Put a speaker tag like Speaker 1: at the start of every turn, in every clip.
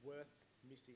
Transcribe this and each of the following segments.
Speaker 1: worth missing.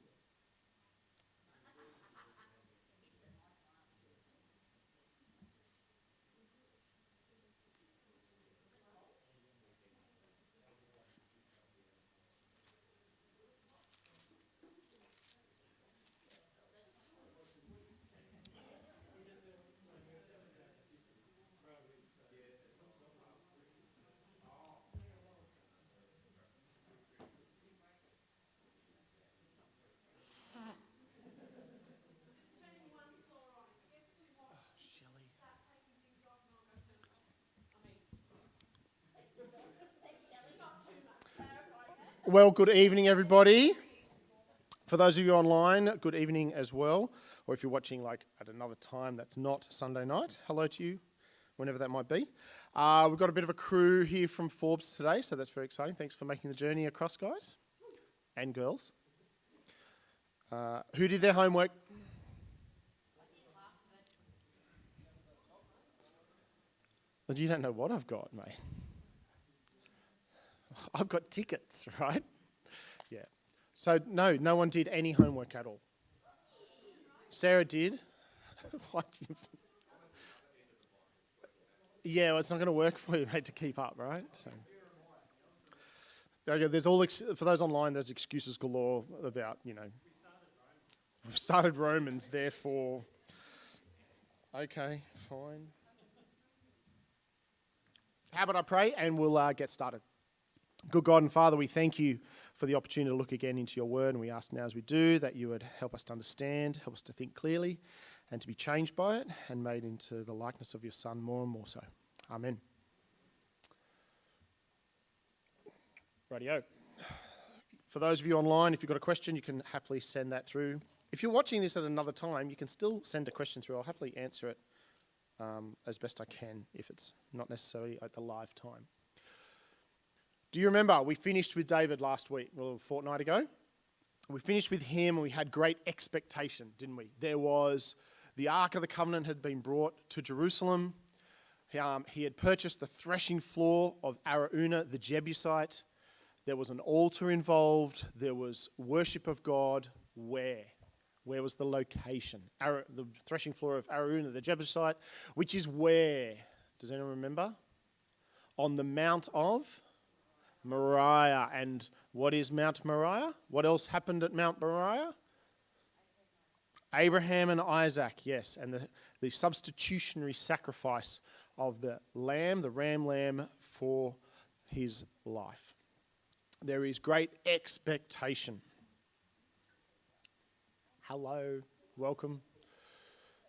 Speaker 1: Well, good evening, everybody. For those of you online, good evening as well. Or if you're watching like at another time that's not Sunday night, hello to you, whenever that might be. We've got a bit of a crew here from Forbes today, so that's very exciting. Thanks for making the journey across, guys and girls. Who did their homework? But you don't know what I've got, mate. I've got tickets, right? Yeah. So no one did any homework at all. Sarah did. What? Yeah, well, it's not going to work for you, mate, to keep up, right? So. Okay, there's for those online, there's excuses galore about, we've started Romans, therefore. Okay, fine. How about I pray and we'll get started. Good God and Father, we thank you for the opportunity to look again into your word, and we ask now as we do that you would help us to understand, help us to think clearly, and to be changed by it and made into the likeness of your Son more and more so. Amen. Rightio. For those of you online, if you've got a question, you can happily send that through. If you're watching this at another time, you can still send a question through. I'll happily answer it as best I can if it's not necessarily at the live time. Do you remember we finished with David last week, well, a fortnight ago? We finished with him and we had great expectation, didn't we? There was the Ark of the Covenant had been brought to Jerusalem. He had purchased the threshing floor of Araunah, the Jebusite. There was an altar involved. There was worship of God. Where? Where was the location? The threshing floor of Araunah, the Jebusite, which is where? Does anyone remember? On the Mount of Moriah. And what is Mount Moriah? What else happened at Mount Moriah? Abraham and Isaac, yes, and the substitutionary sacrifice of the lamb, the ram lamb, for his life. There is great expectation. Hello, welcome.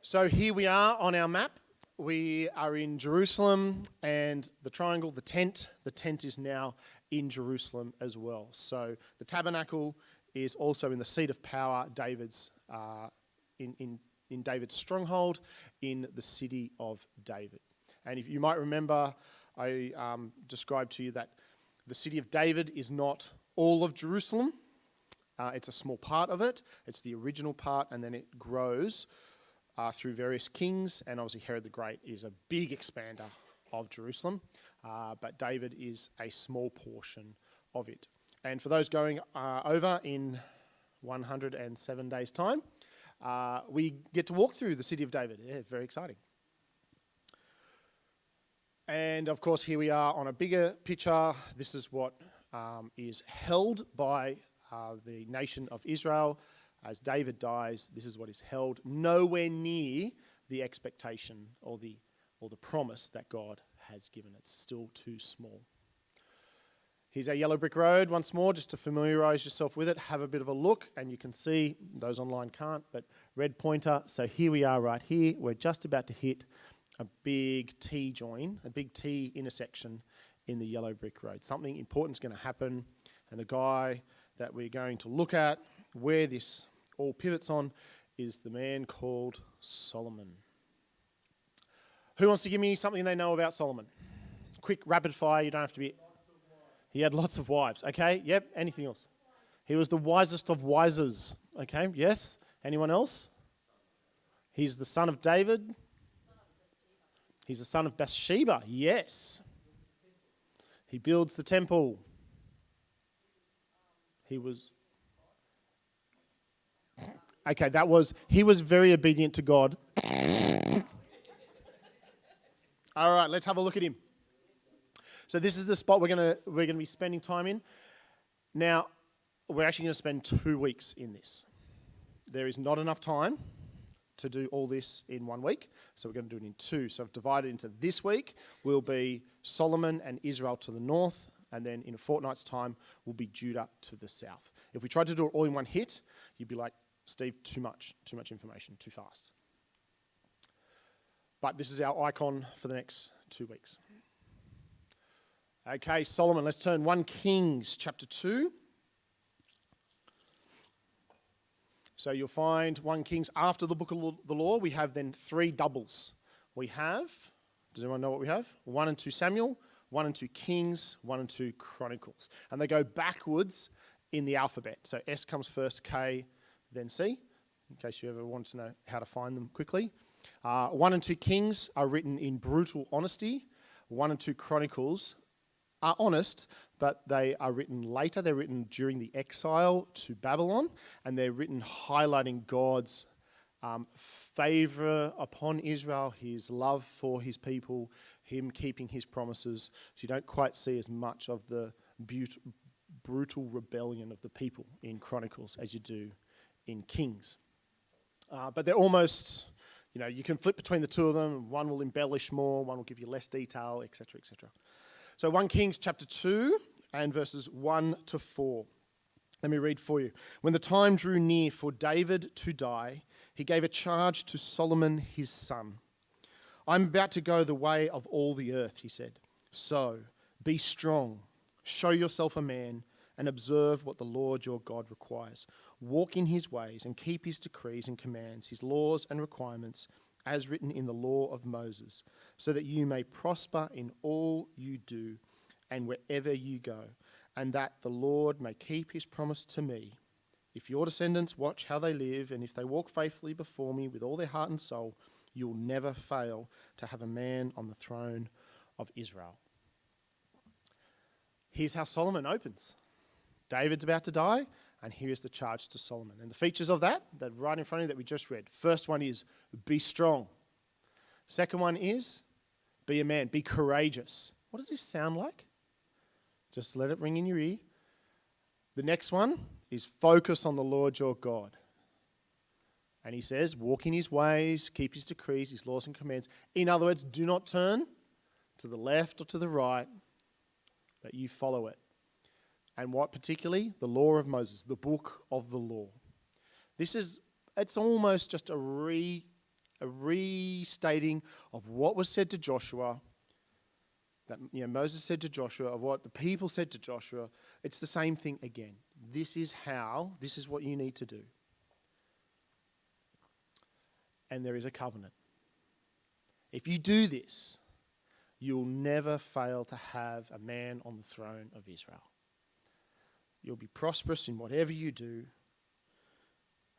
Speaker 1: So here we are on our map. We are in Jerusalem, and the triangle, the tent is now in Jerusalem as well. So the tabernacle is also in the seat of power, David's in David's stronghold in the city of David. And if you might remember, I described to you that the city of David is not all of Jerusalem. It's a small part of it. It's the original part, and then it grows through various kings, and obviously Herod the Great is a big expander of Jerusalem, but David is a small portion of it. And for those going over in 107 days' time, we get to walk through the city of David. Yeah, very exciting. And of course, here we are on a bigger picture. This is what is held by the nation of Israel. As David dies, this is what is held, nowhere near the expectation or the promise that God has given. It's still too small. Here's our yellow brick road once more, just to familiarise yourself with it. Have a bit of a look, and you can see, those online can't, but red pointer. So here we are right here. We're just about to hit a big T-join, a big T intersection in the yellow brick road. Something important is going to happen, and the guy that we're going to look at, where this all pivots on, is the man called Solomon. Who wants to give me something they know about Solomon? Quick, rapid fire, you don't have to be... He had lots of wives, okay? Yep, anything else? He was the wisest of wisers, okay? Yes? Anyone else? He's the son of David. He's the son of Bathsheba, yes. He builds the temple. He was Okay, he was very obedient to God. All right, let's have a look at him. So this is the spot we're gonna be spending time in. Now, we're actually going to spend 2 weeks in this. There is not enough time to do all this in 1 week, so we're going to do it in 2. So I've divided into this week will be Solomon and Israel to the north, and then in a fortnight's time will be Judah to the south. If we tried to do it all in one hit, you'd be like, Steve, too much information, too fast. But this is our icon for the next 2 weeks. Okay, Solomon, let's turn 1 Kings chapter 2. So you'll find 1 Kings after the book of the law. We have then 3 doubles. We have, does anyone know what we have? 1 and 2 Samuel, 1 and 2 Kings, 1 and 2 Chronicles. And they go backwards in the alphabet. So S comes first, K, then C, in case you ever want to know how to find them quickly. 1 and 2 Kings are written in brutal honesty. 1 and 2 Chronicles are honest, but they are written later. They're written during the exile to Babylon, and they're written highlighting God's favour upon Israel, his love for his people, him keeping his promises. So you don't quite see as much of the brutal rebellion of the people in Chronicles as you do in Kings. But they're almost, you can flip between the two of them. One will embellish more, one will give you less detail, etc., etc. So 1 Kings chapter 2 and verses 1 to 4. Let me read for you. When the time drew near for David to die, he gave a charge to Solomon his son. I'm about to go the way of all the earth, he said. So be strong, show yourself a man, and observe what the Lord your God requires. Walk in his ways and keep his decrees and commands, his laws and requirements, as written in the law of Moses, so that you may prosper in all you do and wherever you go, and that the Lord may keep his promise to me. If your descendants watch how they live, and if they walk faithfully before me with all their heart and soul, you'll never fail to have a man on the throne of Israel. Here's how Solomon opens. David's about to die, and here's the charge to Solomon. And the features of that right in front of you that we just read. First one is, be strong. Second one is, be a man, be courageous. What does this sound like? Just let it ring in your ear. The next one is, focus on the Lord your God. And he says, walk in his ways, keep his decrees, his laws and commands. In other words, do not turn to the left or to the right, but you follow it. And what particularly? The law of Moses, the book of the law. It's almost just a restating of what was said to Joshua, that Moses said to Joshua, of what the people said to Joshua. It's the same thing again. This is what you need to do. And there is a covenant. If you do this, you'll never fail to have a man on the throne of Israel. You'll be prosperous in whatever you do.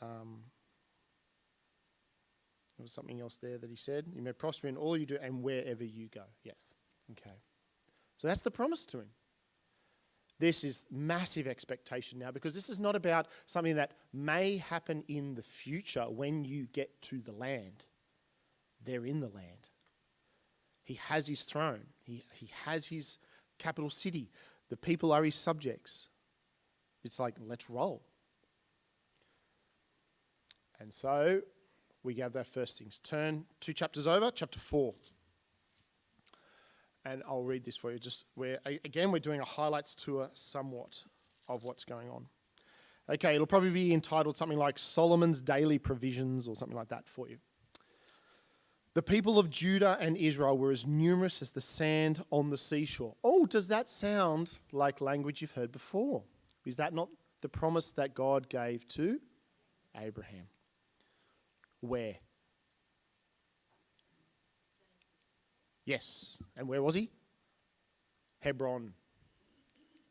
Speaker 1: There was something else there that he said. You may prosper in all you do and wherever you go. Yes. Okay. So that's the promise to him. This is massive expectation now, because this is not about something that may happen in the future when you get to the land. They're in the land. He has his throne. He has his capital city. The people are his subjects. It's like, let's roll. And so we have that first things. Turn 2 chapters over, chapter 4. And I'll read this for you. We're doing a highlights tour somewhat of what's going on. Okay, it'll probably be entitled something like Solomon's Daily Provisions or something like that for you. The people of Judah and Israel were as numerous as the sand on the seashore. Oh, does that sound like language you've heard before? Is that not the promise that God gave to Abraham? Where? Yes. And where was he? Hebron.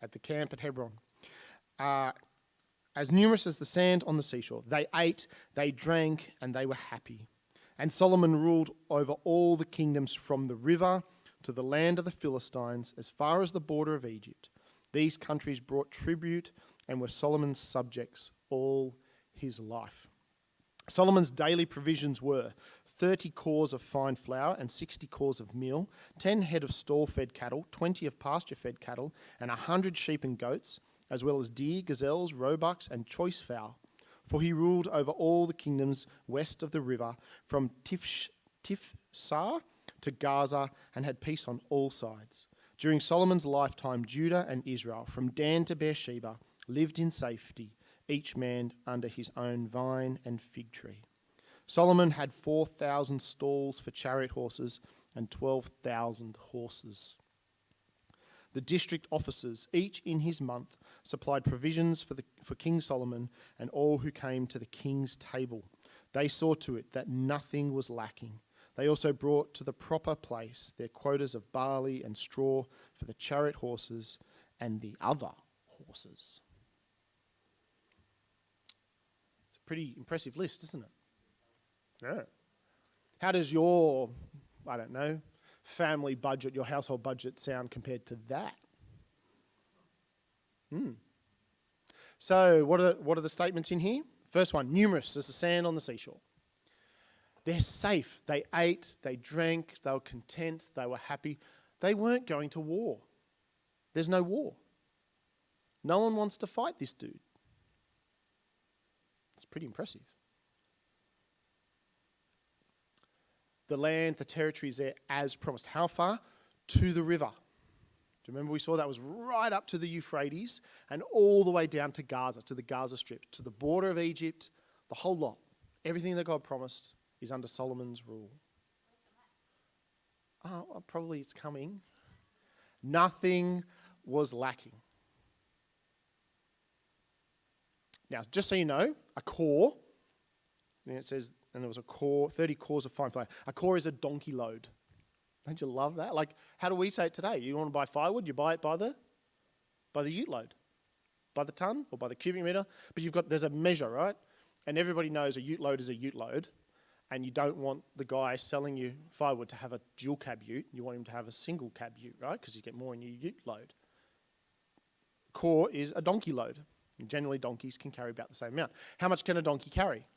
Speaker 1: At the camp at Hebron. As numerous as the sand on the seashore. They ate, they drank, and they were happy. And Solomon ruled over all the kingdoms from the river to the land of the Philistines, as far as the border of Egypt. These countries brought tribute and were Solomon's subjects all his life. Solomon's daily provisions were 30 cors of fine flour and 60 cors of meal, 10 head of stall-fed cattle, 20 of pasture-fed cattle, and 100 sheep and goats, as well as deer, gazelles, roebucks, and choice fowl. For he ruled over all the kingdoms west of the river, from Tifsah to Gaza, and had peace on all sides. During Solomon's lifetime, Judah and Israel, from Dan to Beersheba, lived in safety, each man under his own vine and fig tree. Solomon had 4,000 stalls for chariot horses and 12,000 horses. The district officers, each in his month, supplied provisions for King Solomon and all who came to the king's table. They saw to it that nothing was lacking. They also brought to the proper place their quotas of barley and straw for the chariot horses and the other horses. It's a pretty impressive list, isn't it? Yeah. How does your, I don't know, family budget, your household budget sound compared to that? So what are the statements in here? First one, numerous as the sand on the seashore. They're safe. They ate, they drank, they were content, they were happy. They weren't going to war. There's no war. No one wants to fight this dude. It's pretty impressive. The land, the territory is there as promised. How far? To the river. Do you remember we saw that was right up to the Euphrates and all the way down to Gaza, to the Gaza Strip, to the border of Egypt, the whole lot. Everything that God promised is under Solomon's rule. Oh, probably it's coming. Nothing was lacking. Now, just so you know, a core, and it says, and there was a core, 30 cors of fine flour. A core is a donkey load. Don't you love that? Like, how do we say it today? You want to buy firewood, you buy it by the ute load, by the ton or by the cubic meter. But there's a measure, right? And everybody knows a ute load is a ute load. And you don't want the guy selling you firewood to have a dual cab ute. You want him to have a single cab ute, right? Because you get more in your ute load. Core is a donkey load. And generally, donkeys can carry about the same amount. How much can a donkey carry?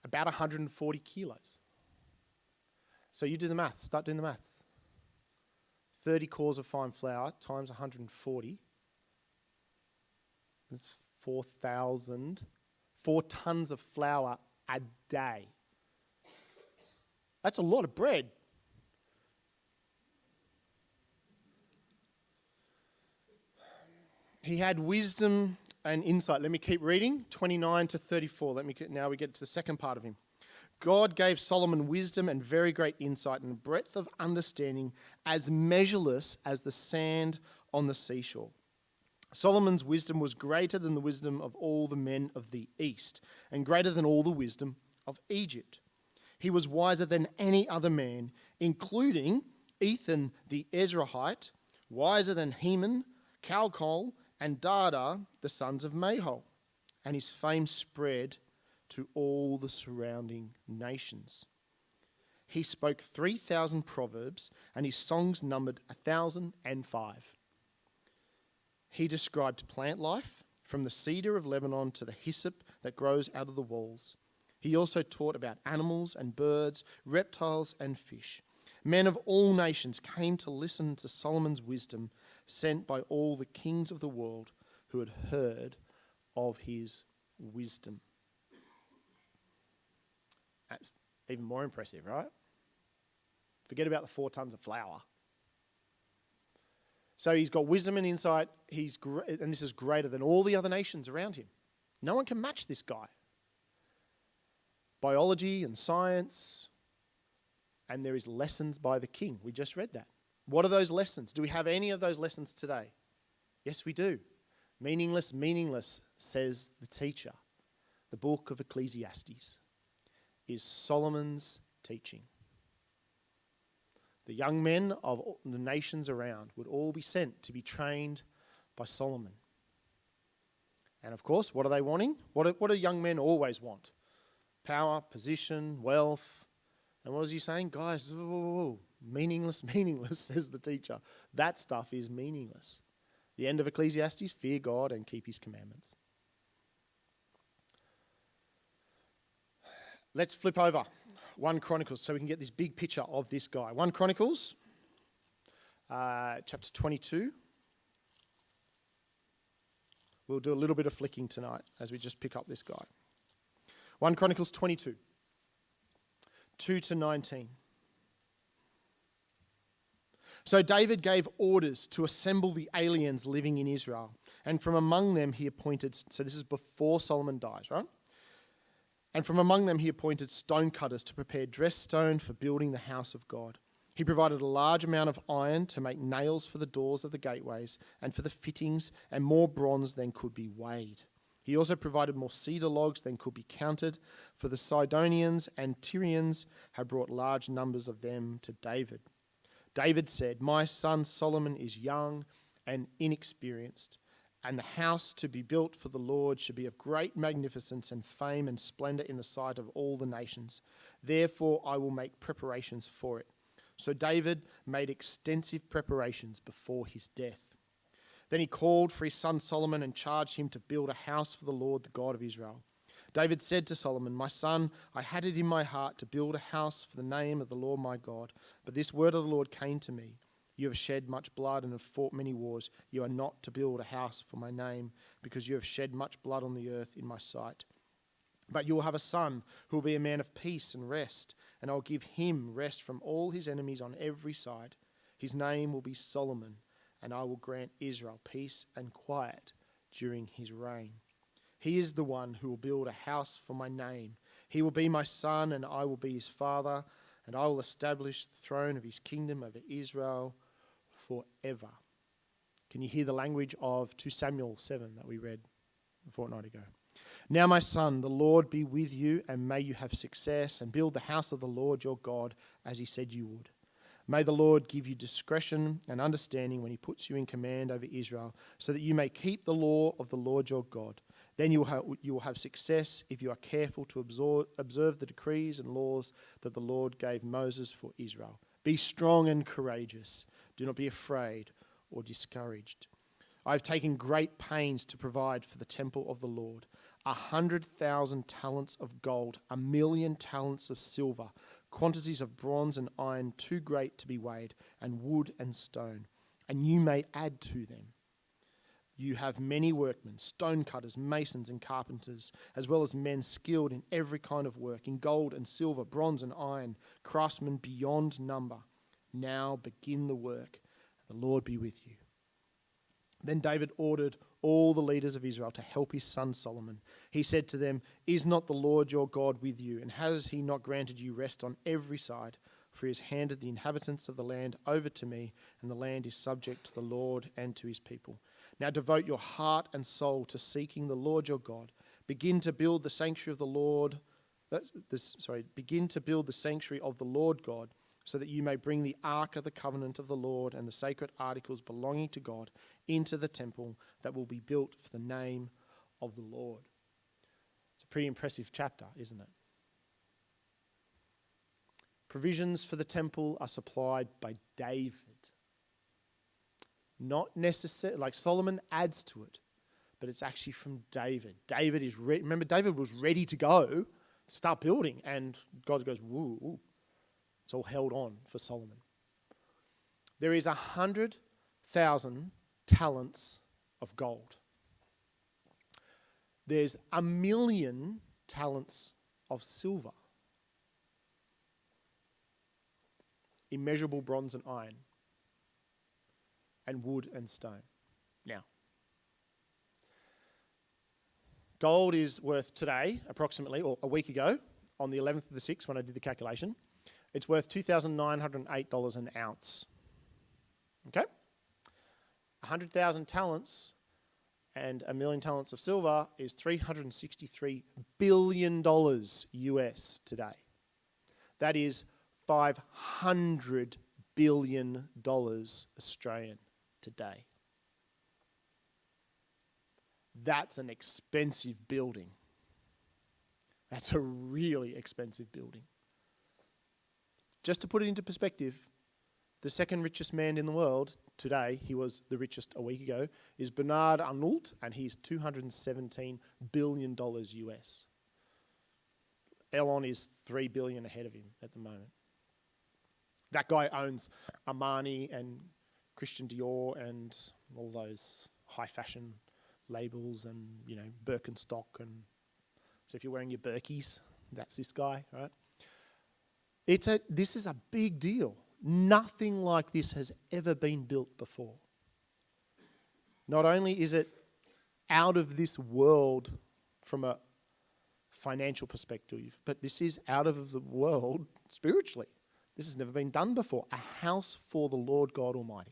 Speaker 1: About 140 kilos. So you do the maths. Start doing the maths. 30 cors of fine flour times 140. That's 4,000. 4 tons of flour a day. That's a lot of bread. He had wisdom and insight. Let me keep reading. 29 to 34. Now we get to the second part of him. God gave Solomon wisdom and very great insight and breadth of understanding as measureless as the sand on the seashore. Solomon's wisdom was greater than the wisdom of all the men of the East, and greater than all the wisdom of Egypt. He was wiser than any other man, including Ethan the Ezrahite, wiser than Heman, Calcol, and Dada, the sons of Mahol. And his fame spread to all the surrounding nations. He spoke 3,000 proverbs, and his songs numbered 1,005. He described plant life, from the cedar of Lebanon to the hyssop that grows out of the walls. He also taught about animals and birds, reptiles and fish. Men of all nations came to listen to Solomon's wisdom, sent by all the kings of the world who had heard of his wisdom. That's even more impressive, right? Forget about the 4 tons of flour. So he's got wisdom and insight, and this is greater than all the other nations around him. No one can match this guy. Biology and science, and there is lessons by the king. We just read that. What are those lessons? Do we have any of those lessons today? Yes, we do. Meaningless, meaningless, says the teacher. The book of Ecclesiastes is Solomon's teaching. The young men of the nations around would all be sent to be trained by Solomon. And of course, what are they wanting? What do young men always want? Power, position, wealth. And what is he saying? Guys, whoa, whoa, whoa. Meaningless, meaningless, says the teacher. That stuff is meaningless. The end of Ecclesiastes, fear God and keep his commandments. Let's flip over 1 Chronicles so we can get this big picture of this guy. 1 Chronicles, chapter 22. We'll do a little bit of flicking tonight as we just pick up this guy. 1 Chronicles 22, 2 to 19. So David gave orders to assemble the aliens living in Israel, and from among them he appointed, so this is before Solomon dies, right? And from among them he appointed stone cutters to prepare dressed stone for building the house of God. He provided a large amount of iron to make nails for the doors of the gateways and for the fittings, and more bronze than could be weighed. He also provided more cedar logs than could be counted, for the Sidonians and Tyrians had brought large numbers of them to David. David said, "My son Solomon is young and inexperienced, and the house to be built for the Lord should be of great magnificence and fame and splendor in the sight of all the nations. Therefore I will make preparations for it." So David made extensive preparations before his death. Then he called for his son Solomon and charged him to build a house for the Lord, the God of Israel. David said to Solomon, "My son, I had it in my heart to build a house for the name of the Lord my God, but this word of the Lord came to me. You have shed much blood and have fought many wars. You are not to build a house for my name, because you have shed much blood on the earth in my sight. But you will have a son who will be a man of peace and rest, and I will give him rest from all his enemies on every side. His name will be Solomon, and I will grant Israel peace and quiet during his reign. He is the one who will build a house for my name. He will be my son, and I will be his father, and I will establish the throne of his kingdom over Israel forever." Can you hear the language of 2 Samuel 7 that we read a fortnight ago? "Now, my son, the Lord be with you, and may you have success, and build the house of the Lord your God, as he said you would. May the Lord give you discretion and understanding when he puts you in command over Israel, so that you may keep the law of the Lord your God. Then you will have success if you are careful to observe the decrees and laws that the Lord gave Moses for Israel. Be strong and courageous. Do not be afraid or discouraged. I have taken great pains to provide for the temple of the Lord. 100,000 talents of gold, 1,000,000 talents of silver, quantities of bronze and iron too great to be weighed, and wood and stone, and you may add to them. You have many workmen, stone cutters, masons and carpenters, as well as men skilled in every kind of work, in gold and silver, bronze and iron, craftsmen beyond number. Now begin the work, and the Lord be with you." Then David ordered all the leaders of Israel to help his son Solomon. He said to them, "Is not the Lord your God with you, and has he not granted you rest on every side? For he has handed the inhabitants of the land over to me, and the land is subject to the Lord and to his people. Now devote your heart and soul to seeking the Lord your God. Begin to build the sanctuary of the Lord. Begin to build the sanctuary of the Lord God, so that you may bring the ark of the covenant of the Lord and the sacred articles belonging to God into the temple that will be built for the name of the Lord." It's a pretty impressive chapter, isn't it? Provisions for the temple are supplied by David. Not necessarily, like Solomon adds to it, but it's actually from David. David is remember, David was ready to go to start building, and God goes, woo. It's all held on for Solomon. There is 100,000 talents of gold. There's 1,000,000 talents of silver. Immeasurable bronze and iron. And wood and stone. Now, gold is worth today, approximately, or a week ago, on the 11th of the 6th when I did the calculation, it's worth $2,908 an ounce. Okay? 100,000 talents and 1,000,000 talents of silver is $363 billion US today. That is $500 billion Australian today. That's an expensive building. That's a really expensive building. Just to put it into perspective, the second richest man in the world today, he was the richest a week ago, is Bernard Arnault, and he's $217 billion US. Elon is 3 billion ahead of him at the moment. That guy owns Armani and Christian Dior and all those high fashion labels and, Birkenstock. And so if you're wearing your Birkies, that's this guy, right? This is a big deal. Nothing like this has ever been built before. Not only is it out of this world from a financial perspective, but this is out of the world spiritually. This has never been done before. A house for the Lord God Almighty.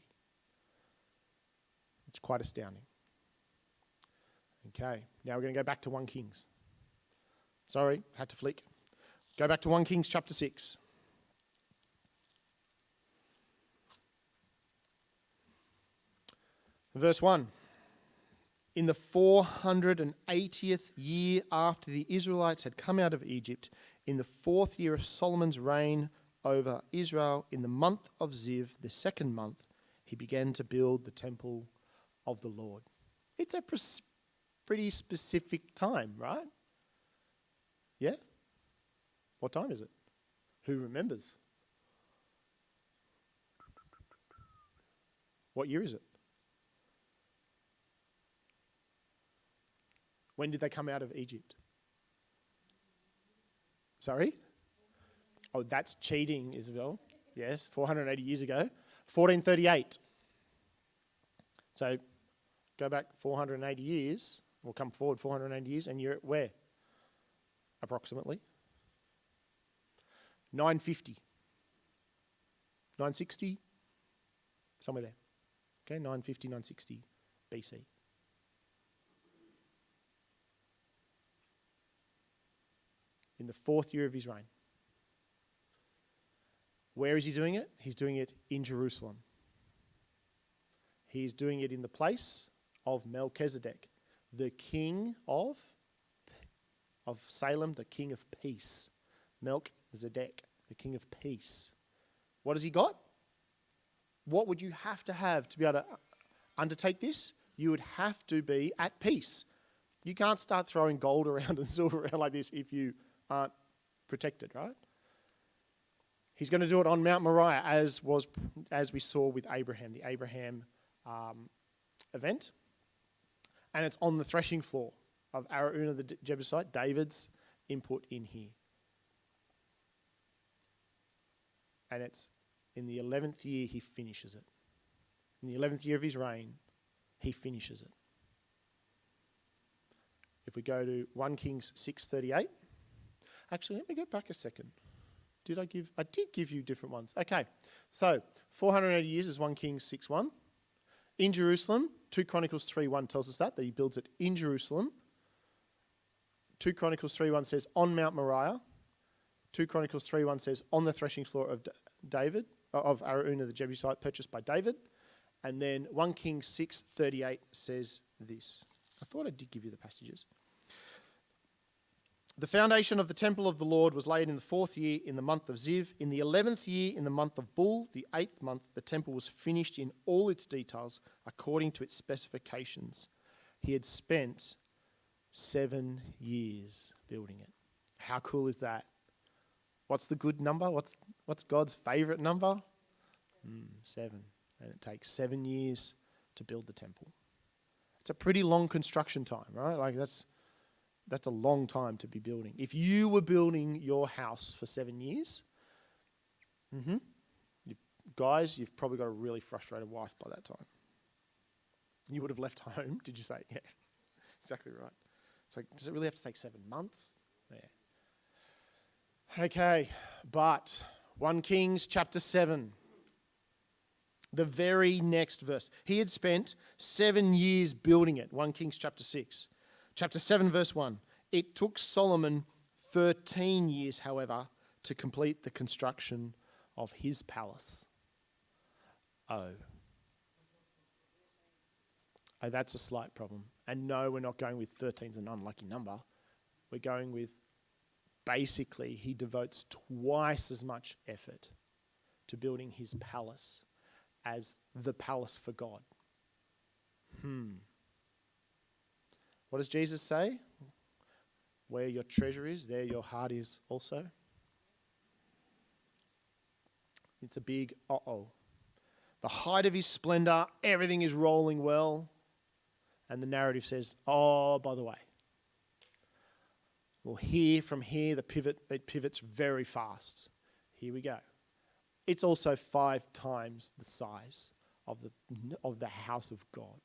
Speaker 1: It's quite astounding. Okay, now we're going to go back to 1 Kings. Sorry, had to flick. Go back to 1 Kings chapter 6. Verse 1. In the 480th year after the Israelites had come out of Egypt, in the 4th year of Solomon's reign over Israel, in the month of Ziv, the 2nd month, he began to build the temple of the Lord. It's a pretty specific time, right? Yeah? What time is it? Who remembers? What year is it? When did they come out of Egypt? Sorry? Oh, that's cheating, Isabel. Yes, 480 years ago. 1438. So go back 480 years, or come forward 480 years, and you're at where? Approximately? 950. 960? Somewhere there. Okay, 950, 960 BC. In the 4th year of his reign. Where is he doing it? He's doing it in Jerusalem. He's doing it in the place of Melchizedek, the king of Salem, the king of peace. Melchizedek, the king of peace. What has he got? What would you have to be able to undertake this? You would have to be at peace. You can't start throwing gold around and silver around like this if you aren't protected, right? He's going to do it on Mount Moriah, as we saw with Abraham, the Abraham event. And it's on the threshing floor of Araunah the Jebusite, David's input in here. And it's in the 11th year he finishes it. In the 11th year of his reign, he finishes it. If we go to 1 Kings 6:38. Actually, let me go back a second. I did give you different ones. Okay, so 480 years is 1 Kings 6:1. In Jerusalem, 2 Chronicles 3:1 tells us that he builds it in Jerusalem. 2 Chronicles 3:1 says on Mount Moriah. 2 Chronicles 3:1 says on the threshing floor of of Araunah the Jebusite, purchased by David. And then 1 Kings 6:38 says this. I thought I did give you the passages. The foundation of the temple of the Lord was laid in the 4th year in the month of Ziv. In the 11th year in the month of Bul, the 8th month, the temple was finished in all its details according to its specifications. He had spent 7 years building it. How cool is that? What's the good number? What's God's favourite number? 7. And it takes 7 years to build the temple. It's a pretty long construction time, right? Like that's a long time to be building. If you were building your house for 7 years, you've probably got a really frustrated wife by that time. You would have left home, did you say? Yeah, exactly right. So does it really have to take 7 months? Yeah. Okay, but 1 Kings chapter 7, the very next verse. He had spent 7 years building it, 1 Kings chapter 6. Chapter 7, verse 1. It took Solomon 13 years, however, to complete the construction of his palace. Oh, that's a slight problem. And no, we're not going with 13 is an unlucky number. We're going with basically he devotes twice as much effort to building his palace as the palace for God. What does Jesus say? Where your treasure is, there your heart is also. It's a big uh-oh. The height of his splendor, everything is rolling well. And the narrative says, oh, by the way. Well, from here, it pivots very fast. Here we go. It's also 5 times the size of the house of God.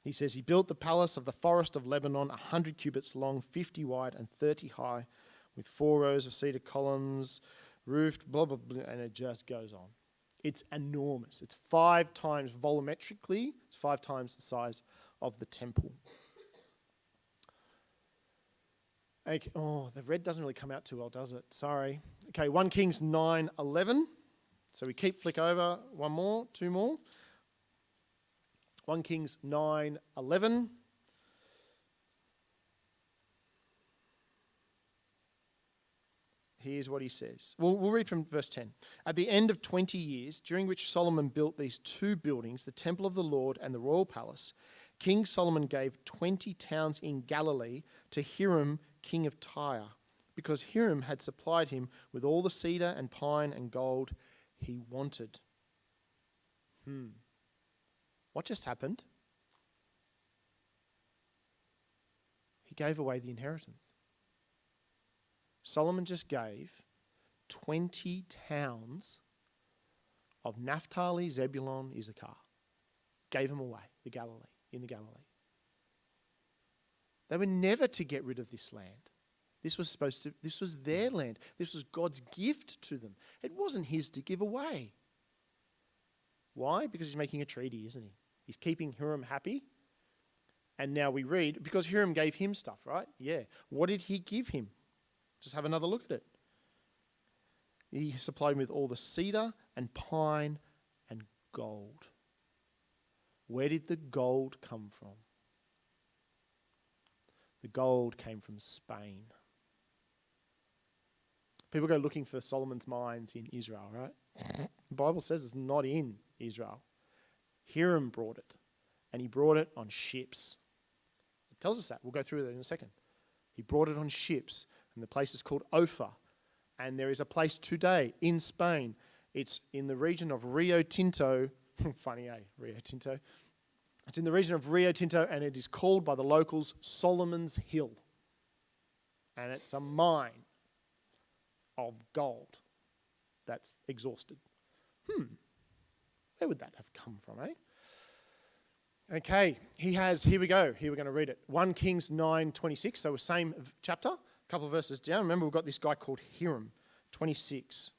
Speaker 1: He says he built the palace of the forest of Lebanon, 100 cubits long, 50 wide, and 30 high, with 4 rows of cedar columns, roofed, blah, blah, blah, and it just goes on. It's enormous. It's 5 times volumetrically, it's 5 times the size of the temple. Okay, oh, the red doesn't really come out too well, does it? Sorry. Okay, 1 Kings 9:11. So we flick over, 1 more, 2 more. 1 Kings 9:11. Here's what he says. We'll read from verse 10. At the end of 20 years, during which Solomon built these 2 buildings, the temple of the Lord and the royal palace, King Solomon gave 20 towns in Galilee to Hiram, king of Tyre, because Hiram had supplied him with all the cedar and pine and gold he wanted. What just happened? He gave away the inheritance. Solomon just gave 20 towns of Naphtali, Zebulun, Issachar. Gave them away, in the Galilee. They were never to get rid of this land. This was their land. This was God's gift to them. It wasn't his to give away. Why? Because he's making a treaty, isn't he? He's keeping Hiram happy. And now we read, because Hiram gave him stuff, right? Yeah. What did he give him? Just have another look at it. He supplied him with all the cedar and pine and gold. Where did the gold come from? The gold came from Spain. People go looking for Solomon's mines in Israel, right? The Bible says it's not in Israel. Hiram brought it, and he brought it on ships. It tells us that. We'll go through that in a second. He brought it on ships, and the place is called Ophir. And there is a place today in Spain. It's in the region of Rio Tinto. Funny, eh? Rio Tinto. It's in the region of Rio Tinto, and it is called by the locals Solomon's Hill. And it's a mine of gold that's exhausted. Where would that have come from, eh? Okay, here we go. Here we're going to read it. 1 Kings 9:26, so same chapter, a couple of verses down. Remember, we've got this guy called Hiram, 26.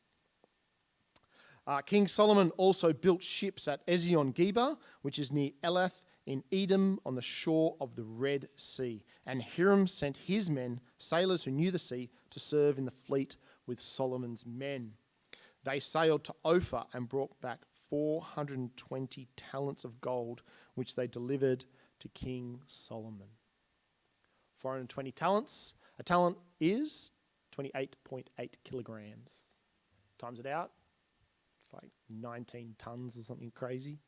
Speaker 1: King Solomon also built ships at Ezion-Geber, which is near Elath in Edom on the shore of the Red Sea. And Hiram sent his men, sailors who knew the sea, to serve in the fleet with Solomon's men. They sailed to Ophir and brought back 420 talents of gold, which they delivered to King Solomon. 420 talents. A talent is 28.8 kilograms. Times it out. It's like 19 tons or something crazy.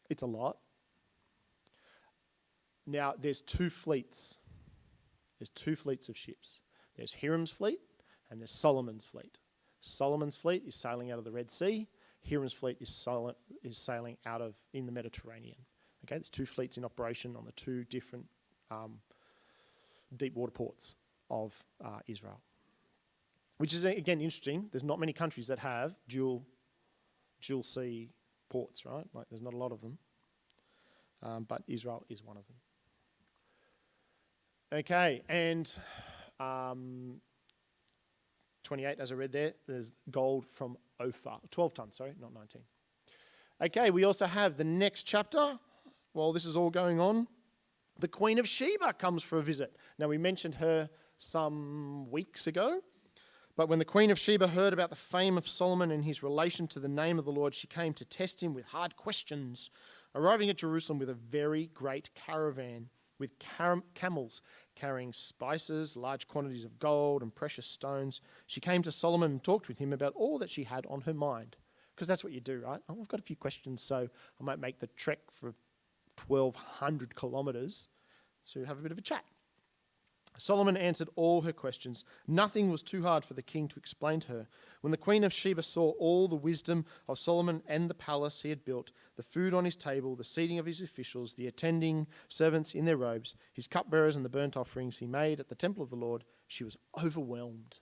Speaker 1: It's a lot. Now, there's 2 fleets. There's 2 fleets of ships. There's Hiram's fleet and there's Solomon's fleet. Solomon's fleet is sailing out of the Red Sea. Hiram's fleet is sailing in the Mediterranean. Okay, there's 2 fleets in operation on the 2 different deep water ports of Israel. Which is, again, interesting. There's not many countries that have dual sea ports, right? Like, there's not a lot of them. But Israel is one of them. Okay, and 28, as I read there, there's gold from Ophir. 12 tons, sorry, not 19. Okay, we also have the next chapter. While this is all going on, the Queen of Sheba comes for a visit. Now, we mentioned her some weeks ago. But when the Queen of Sheba heard about the fame of Solomon and his relation to the name of the Lord, she came to test him with hard questions. Arriving at Jerusalem with a very great caravan, with camels carrying spices, large quantities of gold and precious stones, she came to Solomon and talked with him about all that she had on her mind. Because that's what you do, right? Oh, I've got a few questions, so I might make the trek for 1,200 kilometres to have a bit of a chat. Solomon answered all her questions. Nothing was too hard for the king to explain to her. When the queen of Sheba saw all the wisdom of Solomon and the palace he had built, the food on his table, the seating of his officials, the attending servants in their robes, his cupbearers and the burnt offerings he made at the temple of the Lord, she was overwhelmed.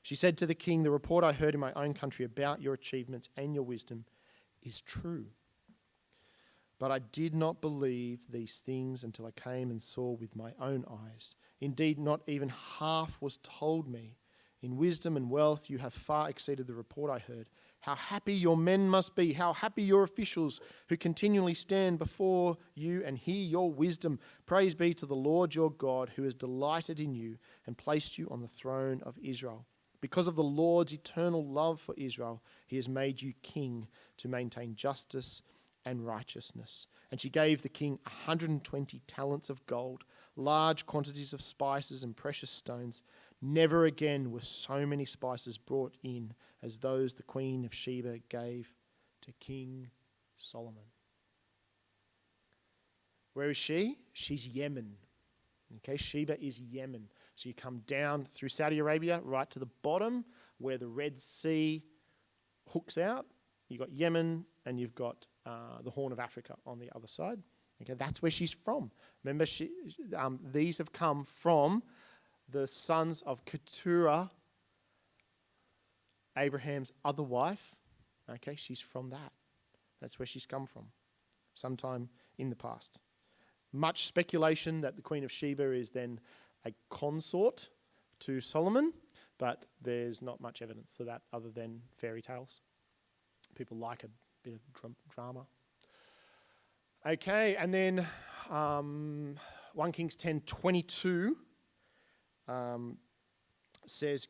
Speaker 1: She said to the king, "The report I heard in my own country about your achievements and your wisdom is true. But I did not believe these things until I came and saw with my own eyes. Indeed, not even half was told me. In wisdom and wealth you have far exceeded the report I heard. How happy your men must be, how happy your officials who continually stand before you and hear your wisdom. Praise be to the Lord your God, who has delighted in you and placed you on the throne of Israel. Because of the Lord's eternal love for Israel, he has made you king to maintain justice and righteousness." And she gave the king 120 talents of gold, large quantities of spices and precious stones. Never again were so many spices brought in as those the queen of Sheba gave to King Solomon. Where is she? She's Yemen. Okay, Sheba is Yemen. So you come down through Saudi Arabia right to the bottom where the Red Sea hooks out. You've got Yemen and you've got the Horn of Africa on the other side. Okay, that's where she's from. Remember, these have come from the sons of Keturah, Abraham's other wife. Okay, she's from that. That's where she's come from, sometime in the past. Much speculation that the Queen of Sheba is then a consort to Solomon, but there's not much evidence for that other than fairy tales. People like a bit of drama. Okay, and then 1 Kings 10:22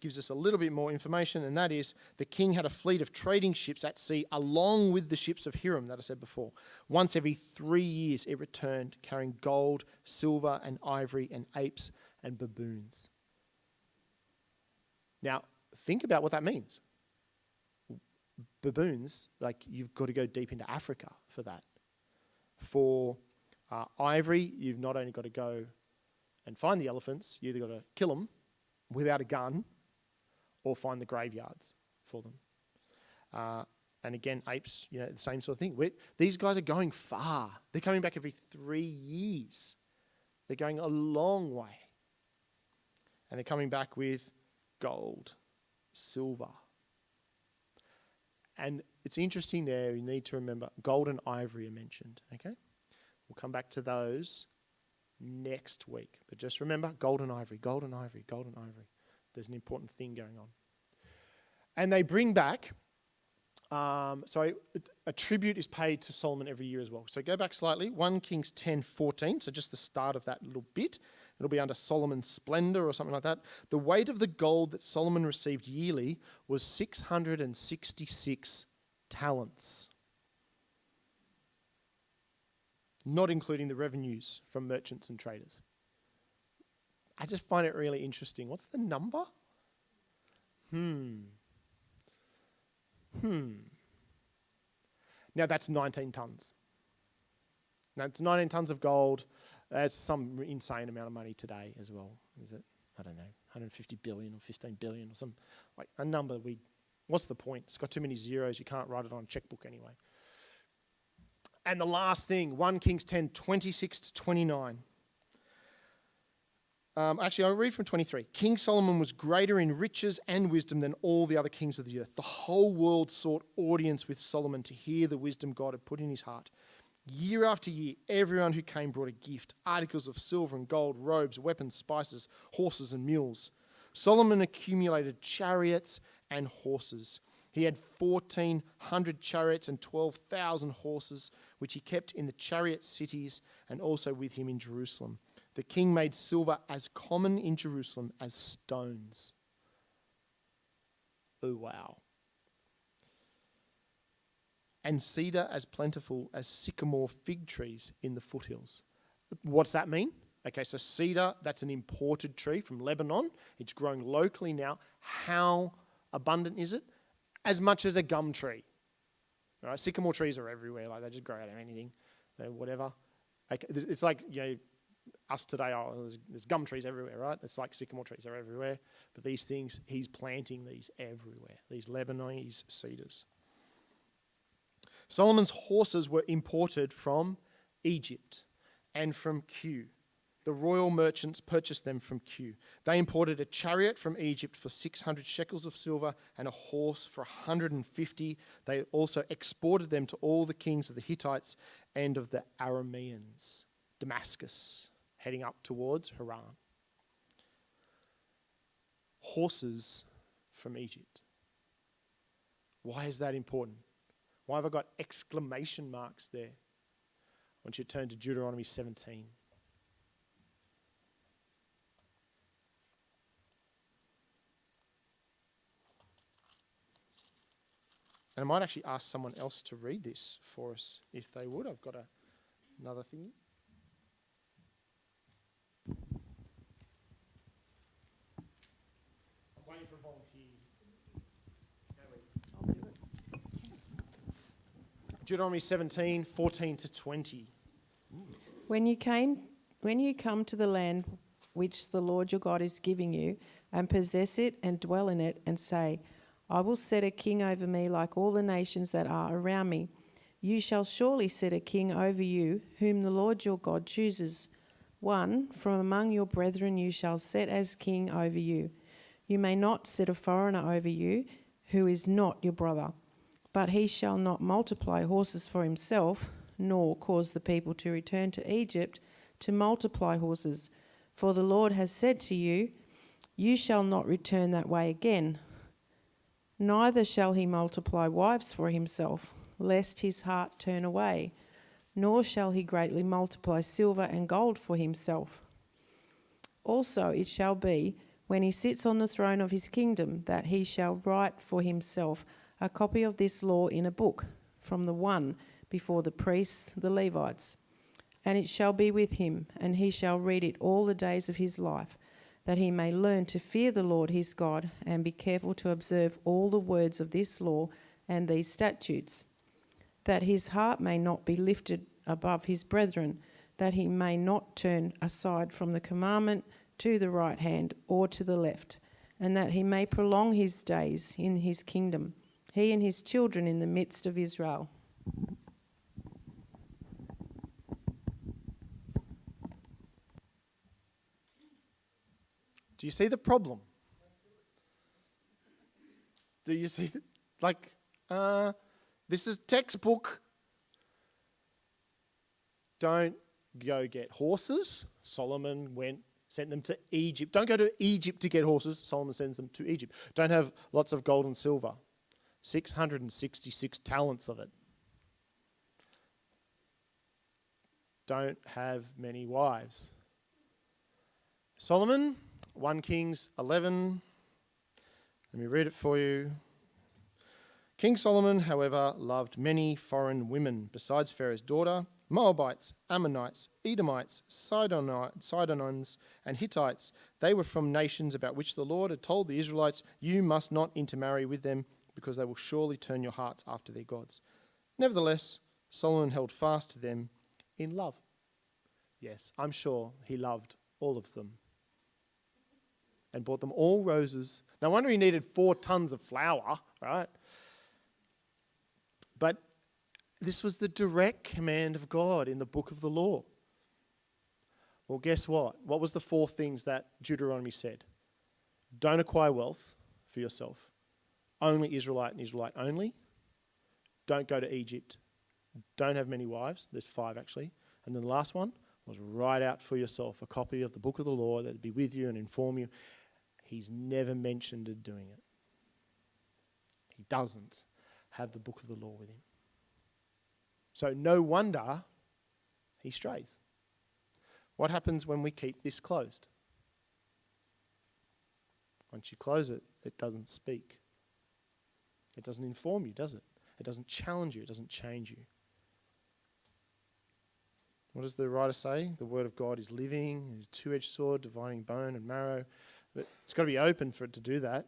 Speaker 1: gives us a little bit more information, and that is the king had a fleet of trading ships at sea along with the ships of Hiram that I said before. Once every 3 years it returned carrying gold, silver and ivory and apes and baboons. Now, think about what that means. Baboons, like you've got to go deep into Africa for that. For ivory, you've not only got to go and find the elephants, you've either got to kill them without a gun or find the graveyards for them. And again, apes, the same sort of thing. These guys are going far. They're coming back every 3 years. They're going a long way. And they're coming back with gold, silver. And it's interesting there, you need to remember, gold and ivory are mentioned, okay? We'll come back to those next week. But just remember, gold and ivory, gold and ivory, gold and ivory. There's an important thing going on. And they bring back, a tribute is paid to Solomon every year as well. So go back slightly, 1 Kings 10:14, so just the start of that little bit. It'll be under Solomon's splendor or something like that. The weight of the gold that Solomon received yearly was 666 talents, not including the revenues from merchants and traders. I just find it really interesting. What's the number? Now that's 19 tons. Now it's 19 tons of gold. That's some insane amount of money today as well. Is it? I don't know, 150 billion or 15 billion or some, like a number what's the point? It's got too many zeros. You can't write it on a checkbook anyway. And the last thing, 1 Kings 10:26-29. Actually, I'll read from 23. King Solomon was greater in riches and wisdom than all the other kings of the earth. The whole world sought audience with Solomon to hear the wisdom God had put in his heart. Year after year, everyone who came brought a gift, articles of silver and gold, robes, weapons, spices, horses and mules. Solomon accumulated chariots and horses. He had 1,400 chariots and 12,000 horses, which he kept in the chariot cities and also with him in Jerusalem. The king made silver as common in Jerusalem as stones. Oh, wow. And cedar as plentiful as sycamore fig trees in the foothills. What's that mean? Okay, so cedar, that's an imported tree from Lebanon. It's growing locally now. How abundant is it? As much as a gum tree. All right, sycamore trees are everywhere. Like they just grow out of anything, whatever. Okay, it's like us today, there's gum trees everywhere, right? It's like sycamore trees are everywhere. But these things, he's planting these everywhere, these Lebanese cedars. Solomon's horses were imported from Egypt and from Kew. The royal merchants purchased them from Kew. They imported a chariot from Egypt for 600 shekels of silver and a horse for 150. They also exported them to all the kings of the Hittites and of the Arameans, Damascus, heading up towards Haran. Horses from Egypt. Why is that important? Why have I got exclamation marks there? I want you to turn to Deuteronomy 17. And I might actually ask someone else to read this for us, if they would. I've got another thing. I'm waiting for a volunteer.
Speaker 2: I'll do it.
Speaker 1: Deuteronomy 17, 14 to 20.
Speaker 2: When you come to the land which the Lord your God is giving you, and possess it and dwell in it, and say, I will set a king over me like all the nations that are around me. You shall surely set a king over you, whom the Lord your God chooses. One from among your brethren you shall set as king over you. You may not set a foreigner over you, who is not your brother. But he shall not multiply horses for himself, nor cause the people to return to Egypt to multiply horses. For the Lord has said to you, you shall not return that way again. Neither shall he multiply wives for himself, lest his heart turn away, nor shall he greatly multiply silver and gold for himself. Also it shall be, when he sits on the throne of his kingdom, that he shall write for himself a copy of this law in a book, from the one before the priests, the Levites. And it shall be with him, and he shall read it all the days of his life, that he may learn to fear the Lord his God, and be careful to observe all the words of this law and these statutes, that his heart may not be lifted above his brethren, that he may not turn aside from the commandment to the right hand or to the left, and that he may prolong his days in his kingdom, he and his children in the midst of Israel.
Speaker 1: Do you see the problem? Do you see this is textbook. Don't go get horses. Solomon sent them to Egypt. Don't go to Egypt to get horses. Solomon sends them to Egypt. Don't have lots of gold and silver. 666 talents of it. Don't have many wives. Solomon, 1 Kings 11. Let me read it for you. King Solomon, however, loved many foreign women besides Pharaoh's daughter, Moabites, Ammonites, Edomites, Sidonians, and Hittites. They were from nations about which the Lord had told the Israelites, you must not intermarry with them, because they will surely turn your hearts after their gods. Nevertheless, Solomon held fast to them in love. Yes, I'm sure he loved all of them. And bought them all roses. No wonder he needed 4 tons of flour, right? But this was the direct command of God in the book of the law. Well, guess what? What was the 4 things that Deuteronomy said? Don't acquire wealth for yourself. Only Israelite and Israelite only. Don't go to Egypt. Don't have many wives. There's 5 actually. And then the last one was write out for yourself a copy of the book of the law that would be with you and inform you. He's never mentioned doing it. He doesn't have the book of the law with him. So no wonder he strays. What happens when we keep this closed? Once you close it, it doesn't speak. It doesn't inform you, does it? It doesn't challenge you. It doesn't change you. What does the writer say? The word of God is living, is a two-edged sword, dividing bone and marrow. But it's got to be open for it to do that.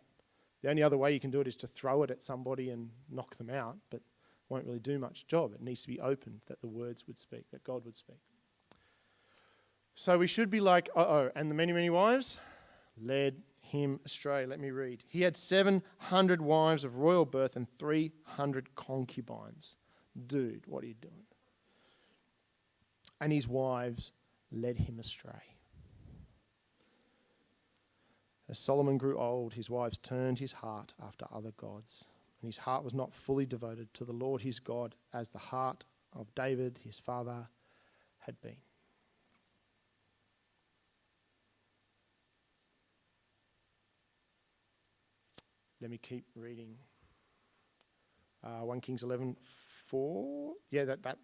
Speaker 1: The only other way you can do it is to throw it at somebody and knock them out, but it won't really do much job. It needs to be opened, that the words would speak, that God would speak. So we should be like, and the many, many wives led him astray. Let me read. He had 700 wives of royal birth and 300 concubines. Dude, what are you doing? And his wives led him astray. As Solomon grew old, his wives turned his heart after other gods, and his heart was not fully devoted to the Lord his God as the heart of David, his father, had been. Let me keep reading. 1 Kings 11:4. Yeah, that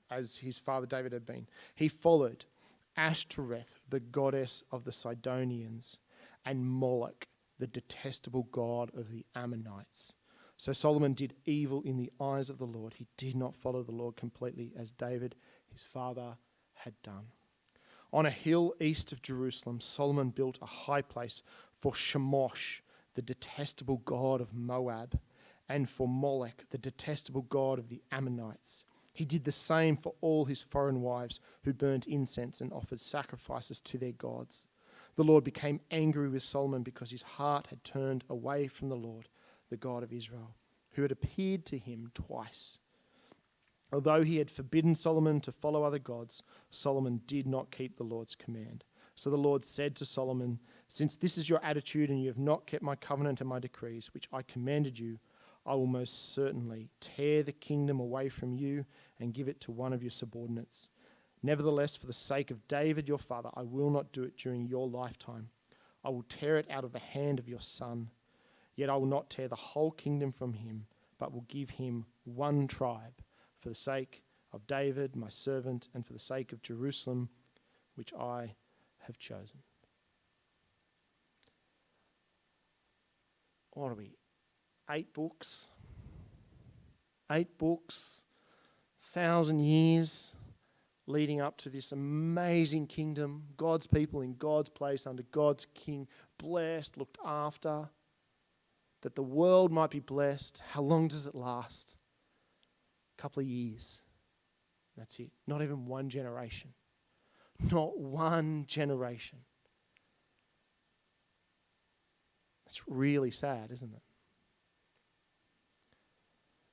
Speaker 1: as his father David had been. He followed Ashtoreth, the goddess of the Sidonians, and Moloch, the detestable god of the Ammonites. So Solomon did evil in the eyes of the Lord. He did not follow the Lord completely as David, his father, had done. On a hill east of Jerusalem, Solomon built a high place for Chemosh, the detestable god of Moab, and for Moloch, the detestable god of the Ammonites. He did the same for all his foreign wives who burnt incense and offered sacrifices to their gods. The Lord became angry with Solomon because his heart had turned away from the Lord, the God of Israel, who had appeared to him twice. Although he had forbidden Solomon to follow other gods, Solomon did not keep the Lord's command. So the Lord said to Solomon, "Since this is your attitude and you have not kept my covenant and my decrees, which I commanded you, I will most certainly tear the kingdom away from you and give it to one of your subordinates. Nevertheless, for the sake of David your father, I will not do it during your lifetime. I will tear it out of the hand of your son. Yet I will not tear the whole kingdom from him, but will give him one tribe, for the sake of David, my servant, and for the sake of Jerusalem, which I have chosen." What are we? 8 books? 8 books, 1,000 years leading up to this amazing kingdom, God's people in God's place under God's king, blessed, looked after, that the world might be blessed. How long does it last? A couple of years. That's it. Not even one generation. Not one generation. It's really sad, isn't it?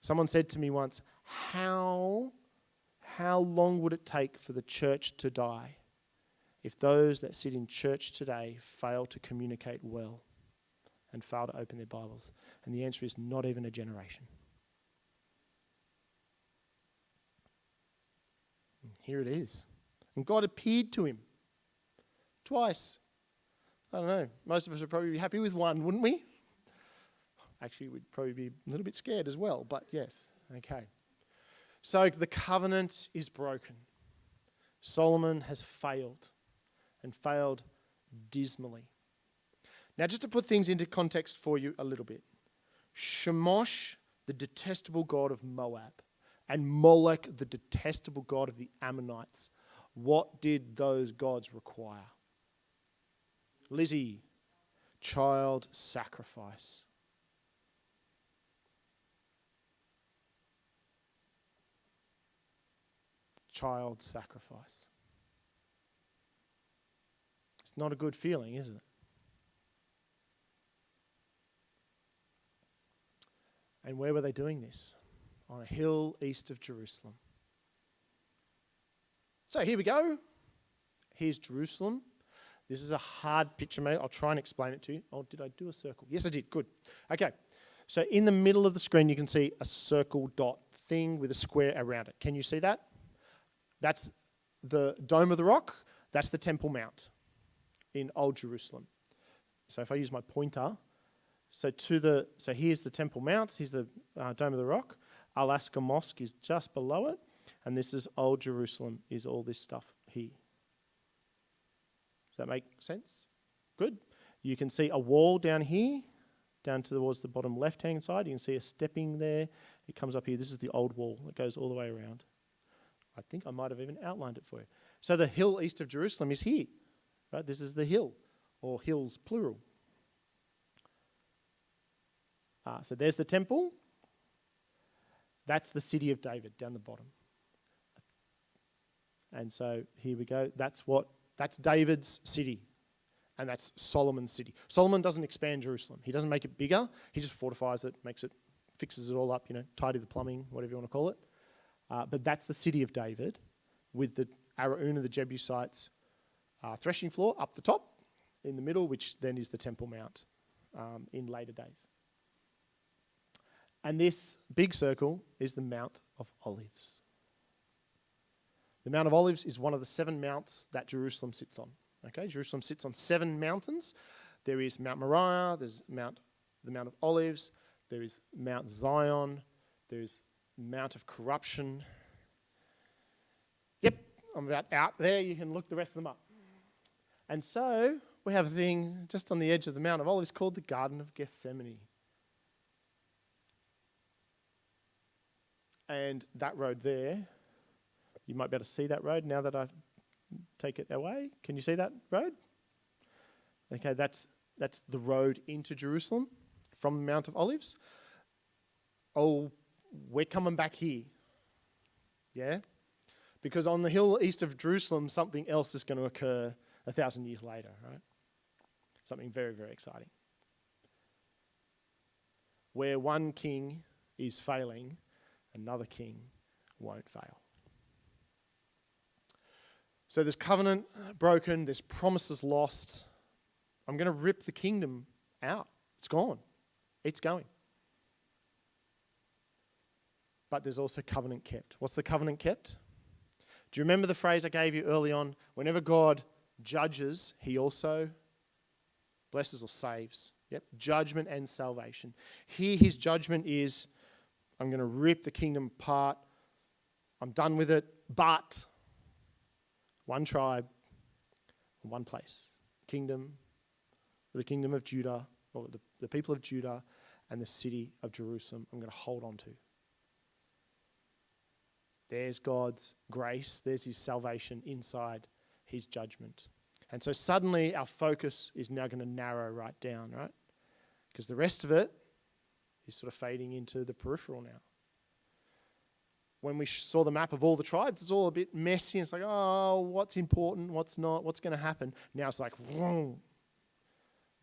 Speaker 1: Someone said to me once, how long would it take for the church to die if those that sit in church today fail to communicate well and fail to open their Bibles? And the answer is not even a generation. And here it is. And God appeared to him twice. I don't know. Most of us would probably be happy with one, wouldn't we? Actually, we'd probably be a little bit scared as well, but yes, okay. So the covenant is broken. Solomon has failed, and failed dismally. Now, just to put things into context for you a little bit. Chemosh, the detestable god of Moab, and Moloch, the detestable god of the Ammonites. What did those gods require? Lizzie, child sacrifice. Child sacrifice. It's not a good feeling, is it? And where were they doing this? On a hill east of Jerusalem. So here we go. Here's Jerusalem. This is a hard picture, mate. I'll try and explain it to you. Oh, did I do a circle? Yes, I did. Good. Okay. So in the middle of the screen, you can see a circle dot thing with a square around it. Can you see that? That's the Dome of the Rock. That's the Temple Mount in Old Jerusalem. So if I use my pointer, so here's the Temple Mount. Here's the Dome of the Rock. Alaska Mosque is just below it. And this is Old Jerusalem, is all this stuff here. Does that make sense? Good. You can see a wall down here, down towards the bottom left-hand side. You can see a stepping there. It comes up here. This is the old wall that goes all the way around. I think I might have even outlined it for you. So the hill east of Jerusalem is here. Right? This is the hill, or hills plural. So there's the temple. That's the city of David down the bottom. And so here we go. That's what That's David's city. And that's Solomon's city. Solomon doesn't expand Jerusalem. He doesn't make it bigger. He just fortifies it, fixes it all up, tidy the plumbing, whatever you want to call it. But that's the city of David with the Araunah, the Jebusites, threshing floor up the top in the middle, which then is the Temple Mount in later days. And this big circle is the Mount of Olives. The Mount of Olives is one of the 7 mounts that Jerusalem sits on. Okay, Jerusalem sits on 7 mountains. There is Mount Moriah, there's the Mount of Olives, there is Mount Zion, there's Mount of Corruption. Yep, I'm about out there. You can look the rest of them up. And so we have a thing just on the edge of the Mount of Olives called the Garden of Gethsemane. And that road there, you might be able to see that road now that I take it away. Can you see that road? Okay, that's the road into Jerusalem from the Mount of Olives. Oh, we're coming back here. Yeah? Because on the hill east of Jerusalem, something else is going to occur 1,000 years later, right? Something very, very exciting. Where one king is failing, another king won't fail. So there's covenant broken, there's promises lost. I'm going to rip the kingdom out. It's gone. It's going. But there's also covenant kept. What's the covenant kept? Do you remember the phrase I gave you early on? Whenever God judges, he also blesses or saves. Yep, judgment and salvation. Here his judgment is, I'm going to rip the kingdom apart. I'm done with it, but one tribe, one place. The kingdom of Judah, or the people of Judah, and the city of Jerusalem, I'm going to hold on to. There's God's grace, there's his salvation inside his judgment. And so suddenly our focus is now going to narrow right down, right? Because the rest of it is sort of fading into the peripheral now. When we saw the map of all the tribes, it's all a bit messy. It's like, oh, what's important, what's not, what's going to happen? Now it's like, whoa.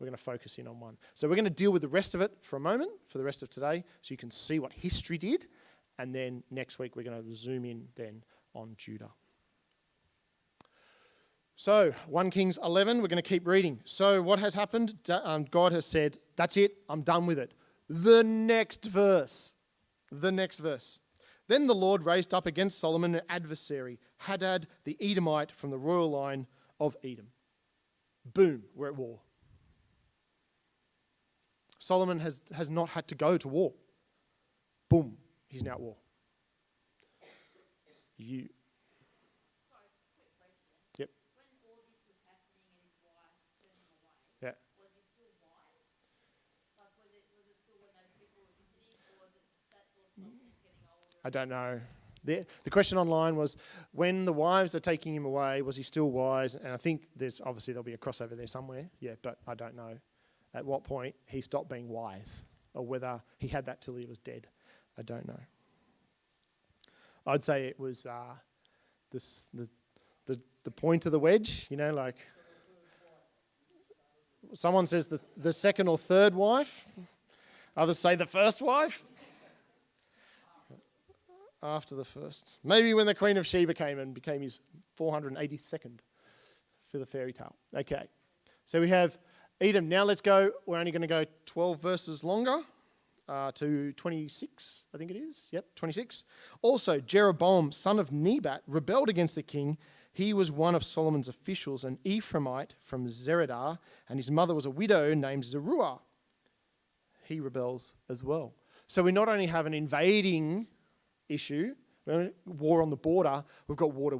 Speaker 1: We're going to focus in on one. So we're going to deal with the rest of it for a moment, for the rest of today, so you can see what history did. And then next week we're going to zoom in then on Judah. So 1 Kings 11, we're going to keep reading. So what has happened? God has said, that's it, I'm done with it. The next verse. Then the Lord raised up against Solomon an adversary, Hadad the Edomite from the royal line of Edom. Boom, we're at war. Solomon has not had to go to war. Boom, he's now at war. Yep.
Speaker 3: When all this was happening and his wife turned him away,
Speaker 1: Yeah.
Speaker 3: was he still wise? Like, was it still when those people were visiting, or was it that was when he's getting older?
Speaker 1: I don't know. The question online was, when the wives are taking him away, was he still wise? And I think there'll be a crossover there somewhere. Yeah, but I don't know at what point he stopped being wise, or whether he had that till he was dead. I don't know. I'd say it was the point of the wedge, like someone says the second or third wife. Others say the first wife. After the first. Maybe when the Queen of Sheba came and became his 482nd for the fairy tale. Okay. So we have Edom. Now let's go. We're only going to go 12 verses longer to 26, I think it is. Yep, 26. Also, Jeroboam, son of Nebat, rebelled against the king. He was one of Solomon's officials, an Ephraimite from Zeredah, and his mother was a widow named Zeruiah. He rebels as well. So we not only have an invading issue, war on the border, we've got war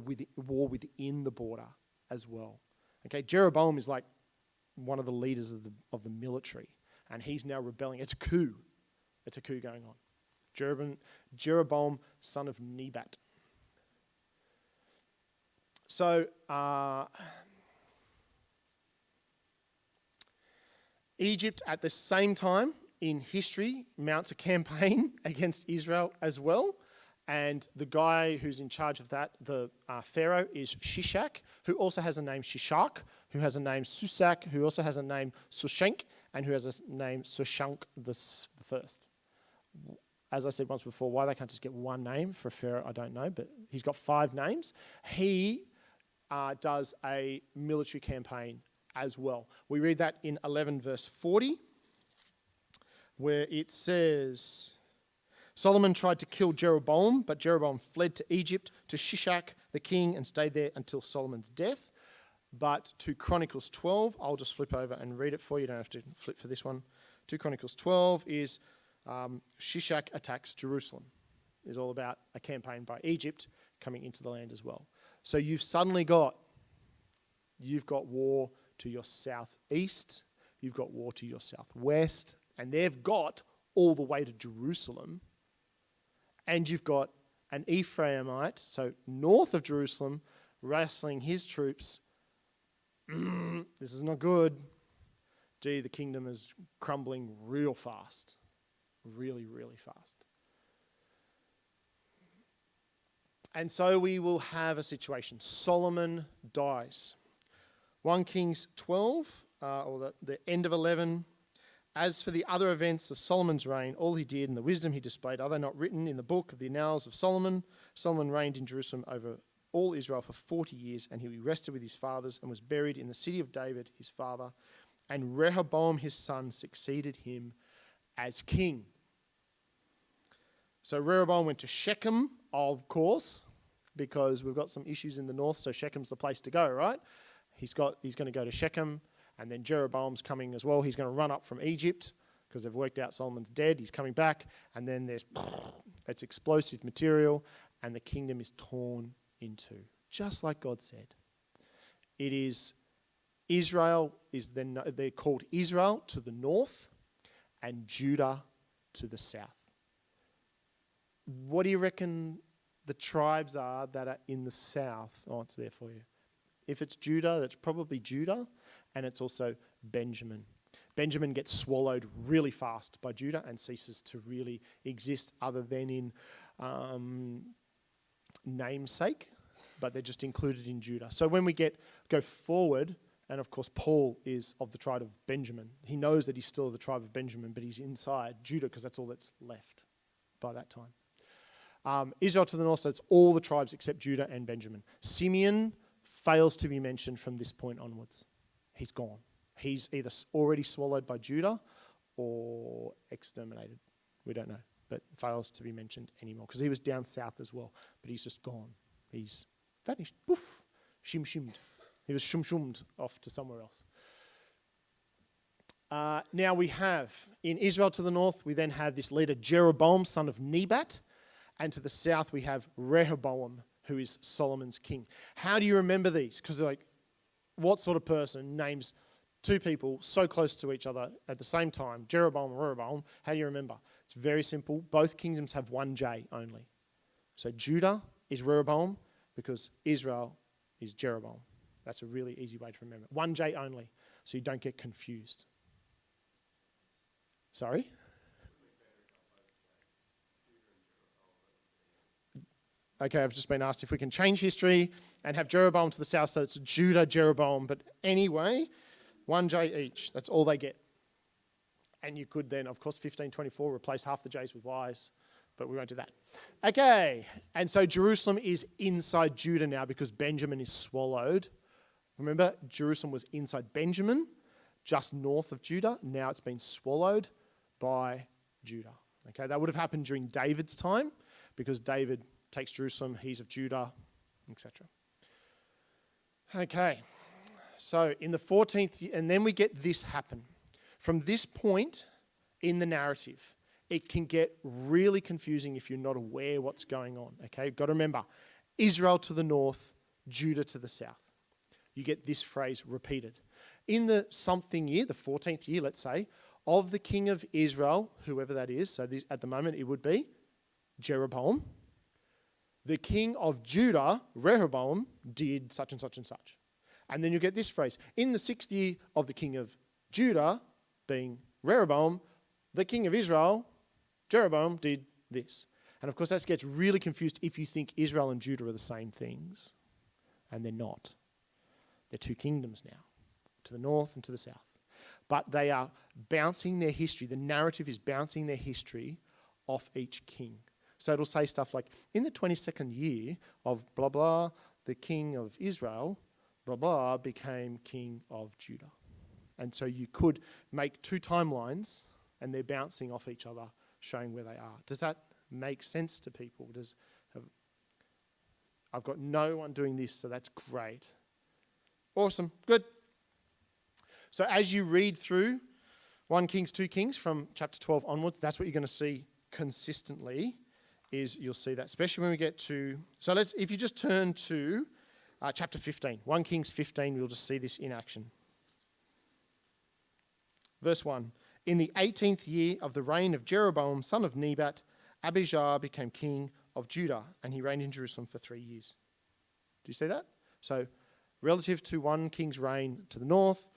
Speaker 1: within the border as well. Okay, Jeroboam is like one of the leaders of the military, and he's now rebelling. It's a coup. It's a coup going on. Jeroboam, son of Nebat. So, Egypt at the same time in history mounts a campaign against Israel as well. And the guy who's in charge of that, the Pharaoh, is Shishak, who also has a name Shishak, who has a name Susak, who also has a name Sushenk, and who has a name Sushank the first. As I said once before, why they can't just get one name for a Pharaoh, I don't know, but he's got 5 names. He does a military campaign as well. We read that in 11 verse 40, where it says, Solomon tried to kill Jeroboam, but Jeroboam fled to Egypt to Shishak the king and stayed there until Solomon's death. But 2 Chronicles 12, I'll just flip over and read it for you. You don't have to flip for this one. 2 Chronicles 12 is Shishak attacks Jerusalem. Is all about a campaign by Egypt coming into the land as well. So you've got war to your southeast, you've got war to your southwest, and they've got all the way to Jerusalem. And you've got an Ephraimite, so north of Jerusalem, wrestling his troops. This is not good. Gee, the kingdom is crumbling real fast. Really, really fast. And so we will have a situation. Solomon dies. 1 Kings 12, or the end of 11. As for the other events of Solomon's reign, all he did and the wisdom he displayed, are they not written in the book of the annals of Solomon? Solomon reigned in Jerusalem over all Israel for 40 years, and he rested with his fathers and was buried in the city of David, his father. And Rehoboam, his son, succeeded him as king. So Rehoboam went to Shechem, of course, because we've got some issues in the north, so Shechem's the place to go, right? He's going to go to Shechem. And then Jeroboam's coming as well. He's going to run up from Egypt because they've worked out Solomon's dead. He's coming back. And then it's explosive material. And the kingdom is torn in 2. Just like God said. It is Israel, they're called Israel to the north and Judah to the south. What do you reckon the tribes are that are in the south? Oh, it's there for you. If it's Judah, that's probably Judah. And it's also Benjamin. Benjamin gets swallowed really fast by Judah and ceases to really exist other than in namesake, but they're just included in Judah. So when we go forward, and of course Paul is of the tribe of Benjamin. He knows that he's still of the tribe of Benjamin, but he's inside Judah because that's all that's left by that time. Israel to the north, so it's all the tribes except Judah and Benjamin. Simeon fails to be mentioned from this point onwards. He's gone. He's either already swallowed by Judah or exterminated. We don't know, but fails to be mentioned anymore because he was down south as well, but he's just gone. He's vanished. Poof. Shimmed. He was shummed off to somewhere else. Now we have, in Israel to the north, we then have this leader Jeroboam, son of Nebat, and to the south we have Rehoboam, who is Solomon's king. How do you remember these? Because what sort of person names 2 people so close to each other at the same time, Jeroboam and Rehoboam? How do you remember? It's very simple. Both kingdoms have 1 J only. So Judah is Rehoboam because Israel is Jeroboam. That's a really easy way to remember. 1 J only, so you don't get confused. Sorry? Okay, I've just been asked if we can change history and have Jeroboam to the south, so it's Judah, Jeroboam. But anyway, 1 J each. That's all they get. And you could then, of course, 1524, replace half the J's with Y's, but we won't do that. Okay, and so Jerusalem is inside Judah now because Benjamin is swallowed. Remember, Jerusalem was inside Benjamin, just north of Judah. Now it's been swallowed by Judah. Okay, that would have happened during David's time because David takes Jerusalem, he's of Judah, etc. Okay, so in the 14th year, and then we get this happen. From this point in the narrative, it can get really confusing if you're not aware what's going on. Okay, you've got to remember, Israel to the north, Judah to the south. You get this phrase repeated. In the something year, the 14th year, let's say, of the king of Israel, whoever that is, so this, at the moment it would be Jeroboam, the king of Judah, Rehoboam, did such and such and such. And then you get this phrase. In the 6th year of the king of Judah, being Rehoboam, the king of Israel, Jeroboam, did this. And of course, that gets really confused if you think Israel and Judah are the same things. And they're not. They're two kingdoms now, to the north and to the south. But they are bouncing their history. The narrative is bouncing their history off each king. So it'll say stuff like, in the 22nd year of blah, blah, the king of Israel, blah, blah, became king of Judah. And so you could make two timelines and they're bouncing off each other, showing where they are. Does that make sense to people? I've got no one doing this, so that's great. Awesome, good. So as you read through 1 Kings, 2 Kings from chapter 12 onwards, that's what you're going to see consistently, is you'll see that, especially when we get to... So if you just turn to chapter 15, 1 Kings 15, we'll just see this in action. Verse 1, in the 18th year of the reign of Jeroboam, son of Nebat, Abijah became king of Judah, and he reigned in Jerusalem for 3 years. Do you see that? So relative to 1 king's reign to the north,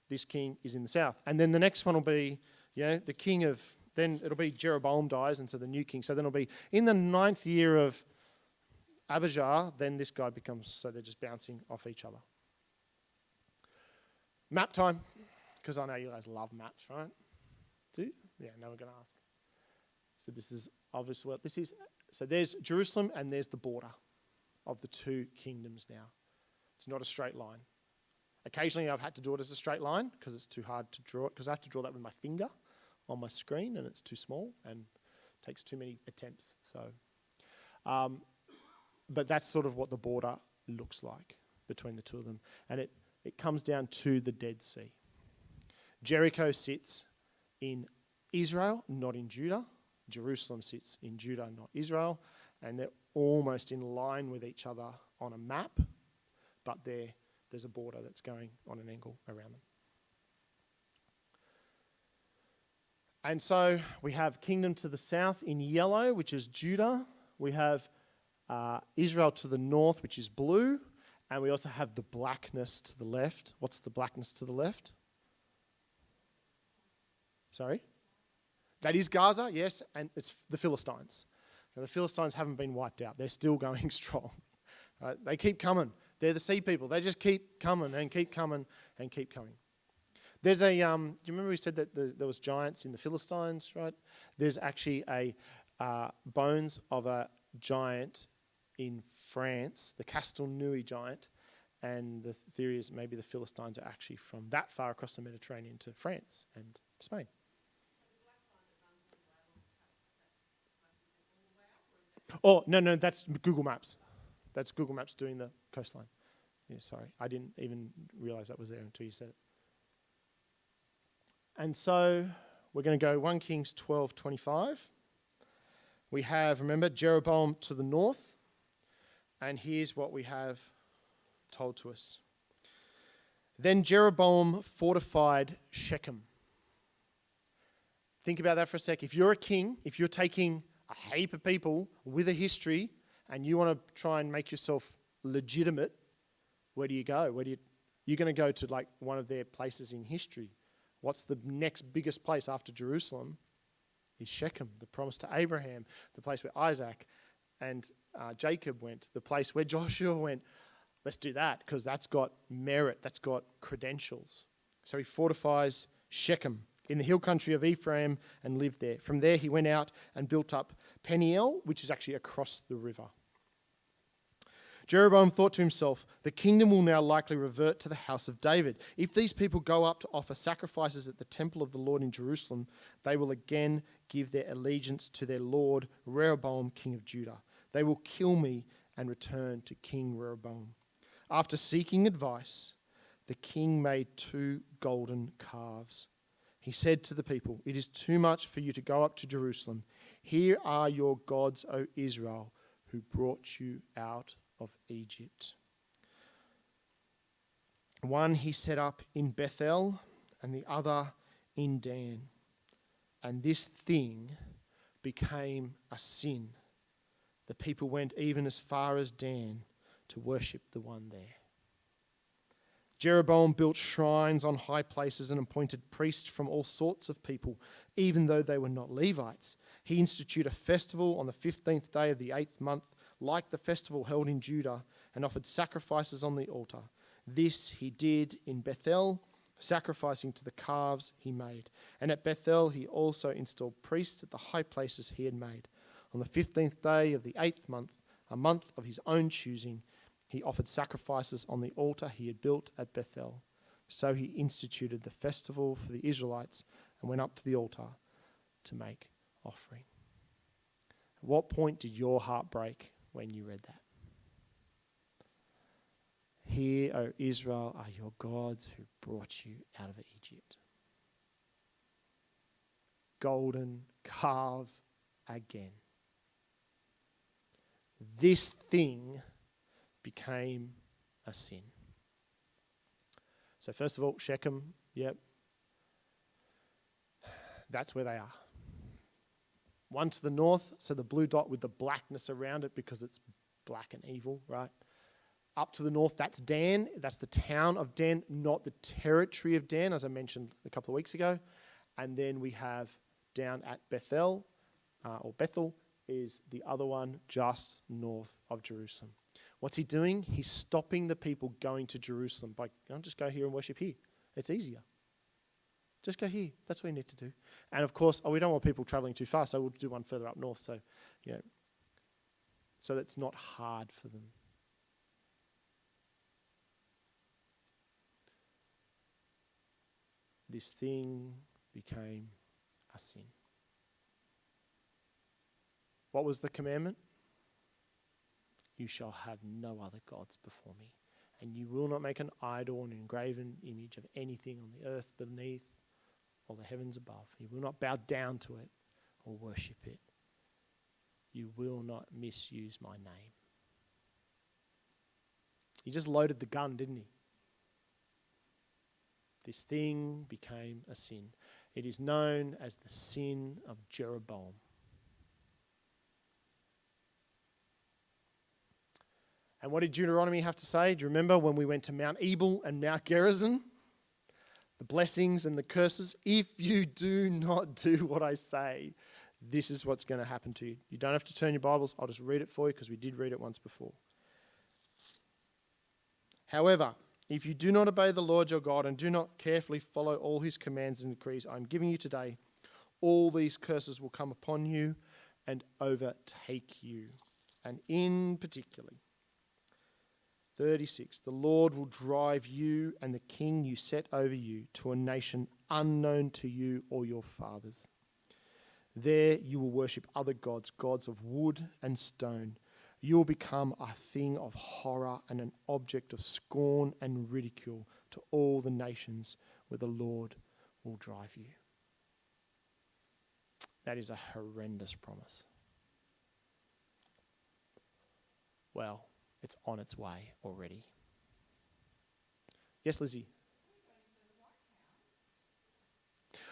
Speaker 1: this king is in the south. And then the next one will be, the king of, then it'll be Jeroboam dies, and so the new king. So then it'll be in the 9th year of Abijah, then this guy becomes, so they're just bouncing off each other. Map time, because I know you guys love maps, right? Do you? Yeah, now we're going to ask. So this is obviously, so there's Jerusalem and there's the border of the two kingdoms now. It's not a straight line. Occasionally I've had to do it as a straight line because it's too hard to draw it, because I have to draw that with my finger on my screen and it's too small and takes too many attempts. So, but that's sort of what the border looks like between the two of them. And it comes down to the Dead Sea. Jericho sits in Israel, not in Judah. Jerusalem sits in Judah, not Israel. And they're almost in line with each other on a map, but there's a border that's going on an angle around them. And so we have kingdom to the south in yellow, which is Judah. We have Israel to the north, which is blue. And we also have the blackness to the left. What's the blackness to the left? Sorry? That is Gaza, yes, and it's the Philistines. Now, the Philistines haven't been wiped out. They're still going strong. Right? They keep coming. They're the sea people. They just keep coming and keep coming and keep coming. There's do you remember we said that there was giants in the Philistines, right? There's actually bones of a giant in France, the Castelnui giant, and the theory is maybe the Philistines are actually from that far across the Mediterranean to France and Spain. Oh, no, that's Google Maps. That's Google Maps doing the coastline. Yeah, sorry, I didn't even realise that was there until you said it. And so we're going to go 1 Kings 12:25. We have, remember, Jeroboam to the north. And here's what we have told to us. Then Jeroboam fortified Shechem. Think about that for a sec. If you're a king, if you're taking a heap of people with a history and you want to try and make yourself legitimate, where do you go? You're going to go to like one of their places in history. What's the next biggest place after Jerusalem? Is Shechem, the promise to Abraham, the place where Isaac and Jacob went, the place where Joshua went. Let's do that because that's got merit, that's got credentials. So he fortifies Shechem in the hill country of Ephraim and lived there. From there he went out and built up Peniel, which is actually across the river. Jeroboam thought to himself, the kingdom will now likely revert to the house of David. If these people go up to offer sacrifices at the temple of the Lord in Jerusalem, they will again give their allegiance to their Lord, Rehoboam, king of Judah. They will kill me and return to King Rehoboam. After seeking advice, the king made 2 golden calves. He said to the people, it is too much for you to go up to Jerusalem. Here are your gods, O Israel, who brought you out of Egypt. One he set up in Bethel and the other in Dan. And this thing became a sin. The people went even as far as Dan to worship the one there. Jeroboam built shrines on high places and appointed priests from all sorts of people, even though they were not Levites. He instituted a festival on the 15th day of the 8th month, like the festival held in Judah, and offered sacrifices on the altar. This he did in Bethel, sacrificing to the calves he made. And at Bethel he also installed priests at the high places he had made. On the 15th day of the 8th month, a month of his own choosing, he offered sacrifices on the altar he had built at Bethel. So he instituted the festival for the Israelites and went up to the altar to make offering. At what point did your heart break when you read that? Hear, O Israel, are your gods who brought you out of Egypt. Golden calves again. This thing became a sin. So first of all, Shechem, yep. That's where they are. One to the north, so the blue dot with the blackness around it because it's black and evil, right? Up to the north, that's Dan. That's the town of Dan, not the territory of Dan, as I mentioned a couple of weeks ago. And then we have down at Bethel, or Bethel, is the other one just north of Jerusalem. What's he doing? He's stopping the people going to Jerusalem by, just go here and worship here. It's easier. Just go here. That's what you need to do. And of course, we don't want people traveling too far, so we'll do one further up north. So, so that's not hard for them. This thing became a sin. What was the commandment? You shall have no other gods before me, and you will not make an idol, an engraven image of anything on the earth beneath or the heavens above. You will not bow down to it or worship it. You will not misuse my name. He just loaded the gun, didn't he? This thing became a sin. It is known as the sin of Jeroboam. And what did Deuteronomy have to say? Do you remember when we went to Mount Ebal and Mount Gerizim? The blessings and the curses. If you do not do what I say, this is what's going to happen to you. You don't have to turn your Bibles. I'll just read it for you because we did read it once before. However, if you do not obey the Lord your God and do not carefully follow all his commands and decrees I am giving you today, all these curses will come upon you and overtake you. And in particular, 36, the Lord will drive you and the king you set over you to a nation unknown to you or your fathers. There you will worship other gods, gods of wood and stone. You will become a thing of horror and an object of scorn and ridicule to all the nations where the Lord will drive you. That is a horrendous promise. Well, it's on its way already. Yes, Lizzie?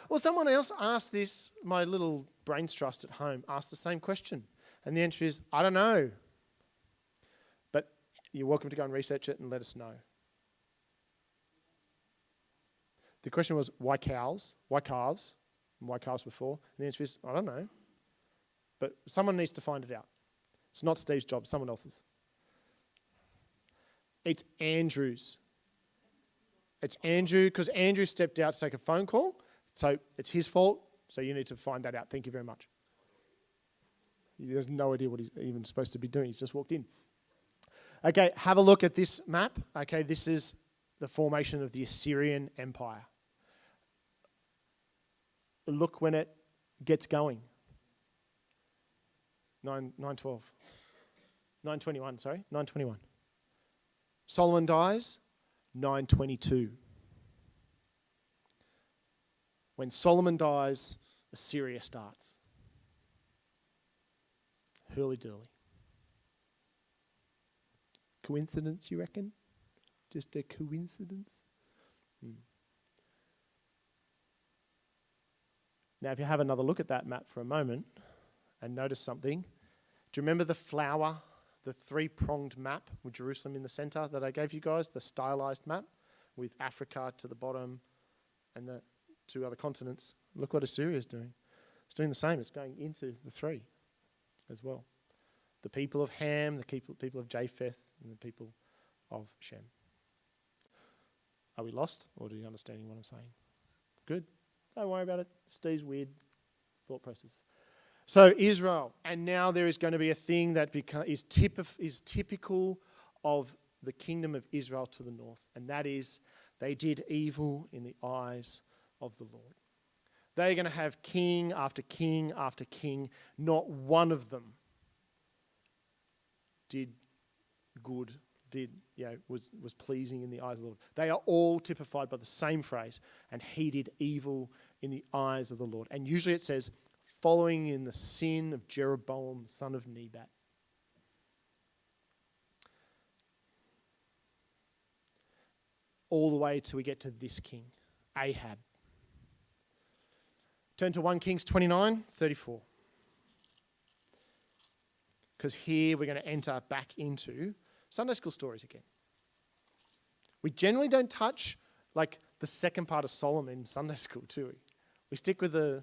Speaker 1: Well, someone else asked this, my little brains trust at home, asked the same question. And the answer is, I don't know. But you're welcome to go and research it and let us know. The question was, why cows? Why calves? And why calves before? And the answer is, I don't know. But someone needs to find it out. It's not Steve's job, someone else's. It's Andrew's. It's Andrew, because Andrew stepped out to take a phone call. So it's his fault. So you need to find that out. Thank you very much. He has no idea what he's even supposed to be doing. He's just walked in. Okay, have a look at this map. Okay, this is the formation of the Assyrian Empire. Look when it gets going. 921. Solomon dies, 922. When Solomon dies, Assyria starts. Hurly-durly. Coincidence, you reckon? Just a coincidence? Now, if you have another look at that map for a moment and notice something, do you remember the flower, the three-pronged map with Jerusalem in the center that I gave you guys, the stylized map? with Africa to the bottom and the 2 other continents. Look what Assyria is doing. It's doing the same. It's going into the 3 as well. The people of Ham, the people of Japheth, and the people of Shem. Are we lost, or are you understanding what I'm saying? Good. Don't worry about it. Steve's weird thought process. So Israel, and now there is going to be a thing that is typical of the kingdom of Israel to the north, and that is they did evil in the eyes of the Lord. They're going to have king after king after king. Not one of them did good, was pleasing in the eyes of the Lord. They are all typified by the same phrase, and he did evil in the eyes of the Lord. And usually it says, following in the sin of Jeroboam, son of Nebat. All the way till we get to this king, Ahab. Turn to 1 Kings 29:34. Because here we're going to enter back into Sunday school stories again. We generally don't touch like the second part of Solomon in Sunday school, do we? We stick with the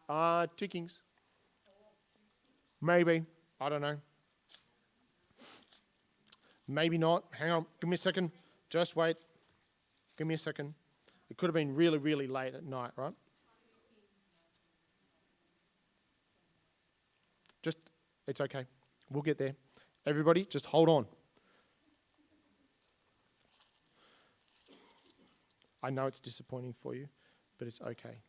Speaker 1: 2 Kings. Maybe. I don't know. Maybe not. Hang on. Give me a second. Just wait. Give me a second. It could have been really, really late at night, right? It's okay. We'll get there. Everybody, just hold on. I know it's disappointing for you, but it's okay.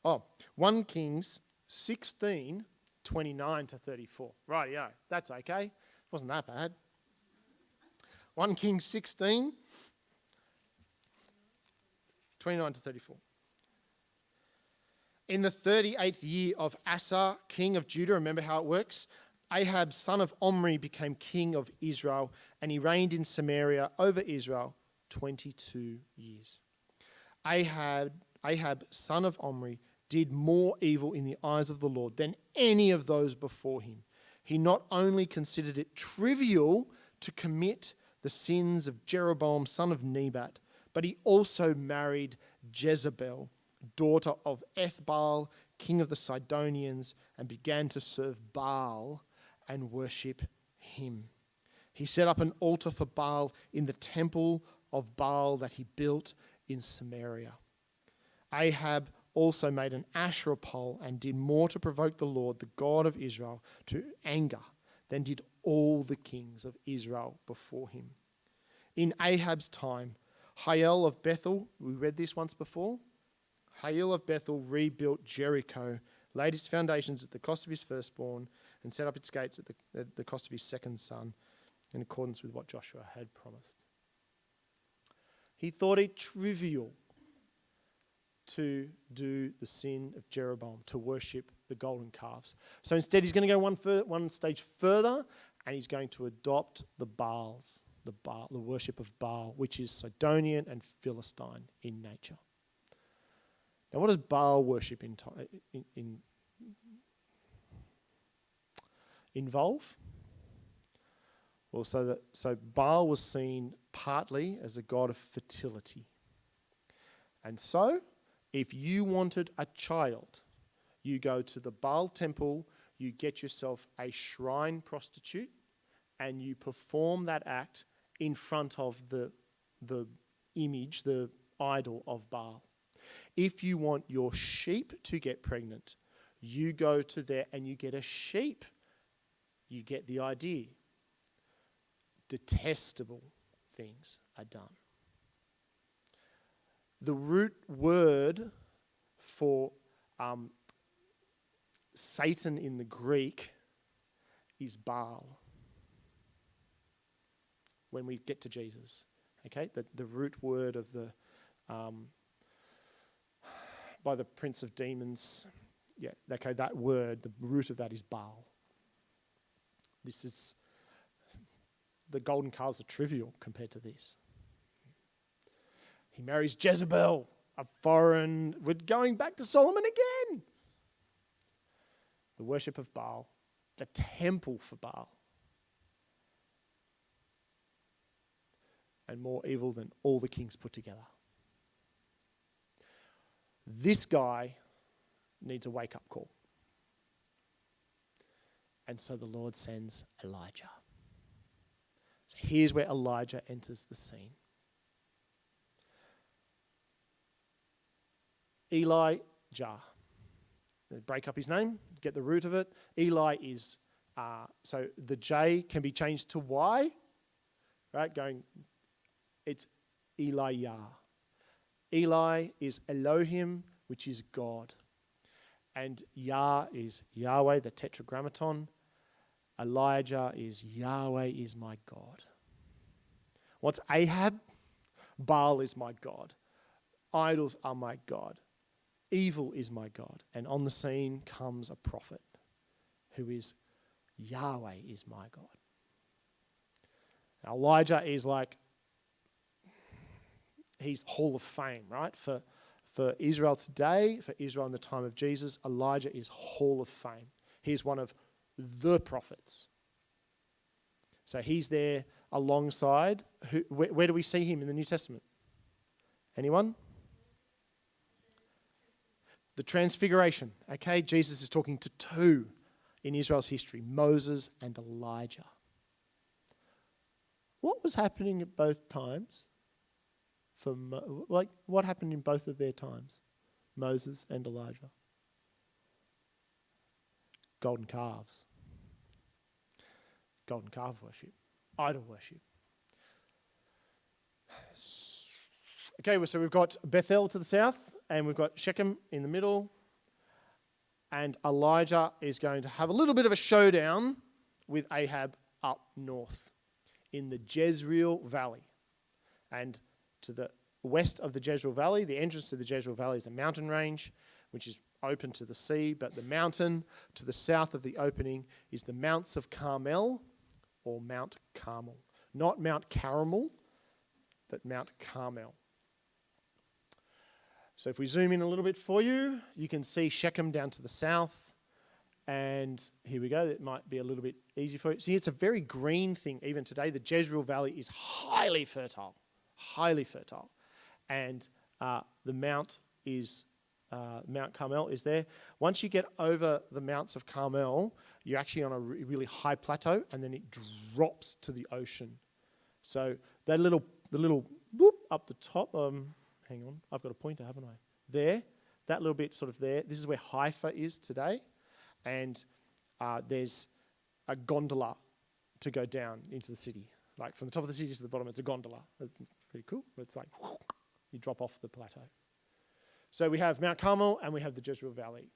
Speaker 1: Oh, 1 Kings 16:29-34. Right, yeah, that's okay. Wasn't that bad. 1 Kings 16:29-34. In the 38th year of Asa, king of Judah, remember how it works? Ahab, son of Omri, became king of Israel, and he reigned in Samaria over Israel 22 years. Ahab, son of Omri, did more evil in the eyes of the Lord than any of those before him. He not only considered it trivial to commit the sins of Jeroboam, son of Nebat, but he also married Jezebel, daughter of Ethbaal, king of the Sidonians, and began to serve Baal and worship him. He set up an altar for Baal in the temple of Baal that he built in Samaria. Ahab also made an Asherah pole and did more to provoke the Lord, the God of Israel, to anger than did all the kings of Israel before him. In Ahab's time, Hiel of Bethel, we read this once before, Hiel of Bethel rebuilt Jericho, laid its foundations at the cost of his firstborn, and set up its gates at the cost of his second son, in accordance with what Joshua had promised. He thought it trivial to do the sin of Jeroboam, to worship the golden calves. So instead he's going to go one stage further, and he's going to adopt the Baals, the worship of Baal, which is Sidonian and Philistine in nature. Now, what does Baal worship involve? Well, so Baal was seen partly as a god of fertility. And so, if you wanted a child, you go to the Baal temple, you get yourself a shrine prostitute, and you perform that act in front of the image, the idol of Baal. If you want your sheep to get pregnant, you go to there and you get a sheep. You get the idea. Detestable things are done. The root word for Satan in the Greek is Baal. When we get to Jesus, okay, the root word of the by the prince of demons, yeah, okay, that word, the root of that is Baal. This is The golden calves are trivial compared to this. He marries Jezebel, a foreign. We're going back to Solomon again. The worship of Baal, the temple for Baal. And more evil than all the kings put together. This guy needs a wake-up call. And so the Lord sends Elijah. So here's where Elijah enters the scene. Elijah. Break up his name, get the root of it. Eli is, so the J can be changed to Y, right? It's Elijah. Eli is Elohim, which is God. And Yah is Yahweh, the tetragrammaton. Elijah is Yahweh is my God. What's Ahab? Baal is my God. Idols are my God. Evil is my God. And on the scene comes a prophet who is Yahweh is my God. Now, Elijah is like, he's Hall of Fame, right? For Israel today, for Israel in the time of Jesus, Elijah is Hall of Fame. He's one of the prophets. So he's there alongside. Where do we see him in the New Testament? Anyone? The Transfiguration. Okay, Jesus is talking to two in Israel's history, Moses and Elijah. What was happening at both times? What happened in both of their times? Moses and Elijah. Golden calves. Golden calf worship. Idol worship. Okay, so we've got Bethel to the south, and we've got Shechem in the middle. And Elijah is going to have a little bit of a showdown with Ahab up north in the Jezreel Valley. And to the west of the Jezreel Valley, the entrance to the Jezreel Valley is a mountain range, which is open to the sea, but the mountain to the south of the opening is the Mounts of Carmel, or Mount Carmel. Not Mount Caramel, but Mount Carmel. So if we zoom in a little bit for you, you can see Shechem down to the south. And here we go. It might be a little bit easy for you. See, it's a very green thing even today. The Jezreel Valley is highly fertile. Highly fertile. And the Mount Carmel is there. Once you get over the Mounts of Carmel, you're actually on a really high plateau, and then it drops to the ocean. So the little whoop up the top, hang on, I've got a pointer, haven't I? There, that little bit sort of there. This is where Haifa is today. And there's a gondola to go down into the city. Like from the top of the city to the bottom, it's a gondola. It's pretty cool. It's like, you drop off the plateau. So we have Mount Carmel and we have the Jezreel Valley.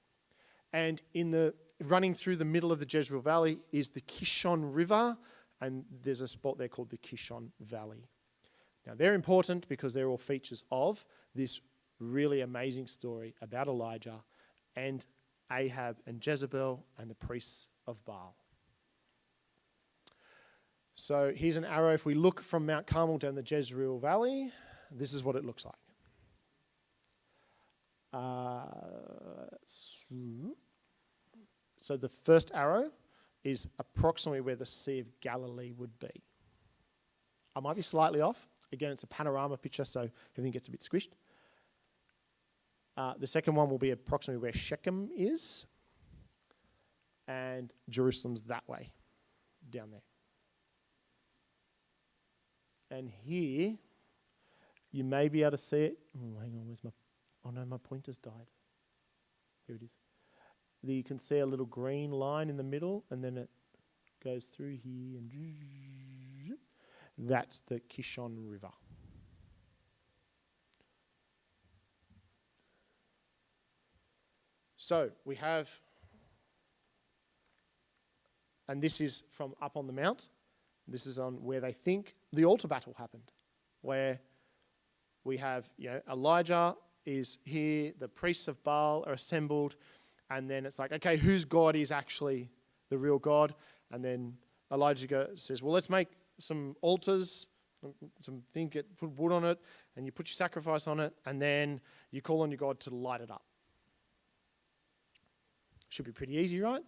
Speaker 1: And running through the middle of the Jezreel Valley is the Kishon River, and there's a spot there called the Kishon Valley. Now they're important because they're all features of this really amazing story about Elijah and Ahab and Jezebel and the priests of Baal. So here's an arrow. If we look from Mount Carmel down the Jezreel Valley, this is what it looks like. So the first arrow is approximately where the Sea of Galilee would be. I might be slightly off. Again, it's a panorama picture, so everything gets a bit squished. The second one will be approximately where Shechem is, and Jerusalem's that way, down there. And here, you may be able to see it. Oh, hang on, oh no, my pointer's died. Here it is. You can see a little green line in the middle, and then it goes through here, and that's the Kishon River. So we have, and this is from up on the mount. This is on where they think the altar battle happened, where we have, Elijah is here, the priests of Baal are assembled, and then it's like, okay, whose God is actually the real God? And then Elijah says, well, let's make some altars, put wood on it, and you put your sacrifice on it, and then you call on your God to light it up. Should be pretty easy, right?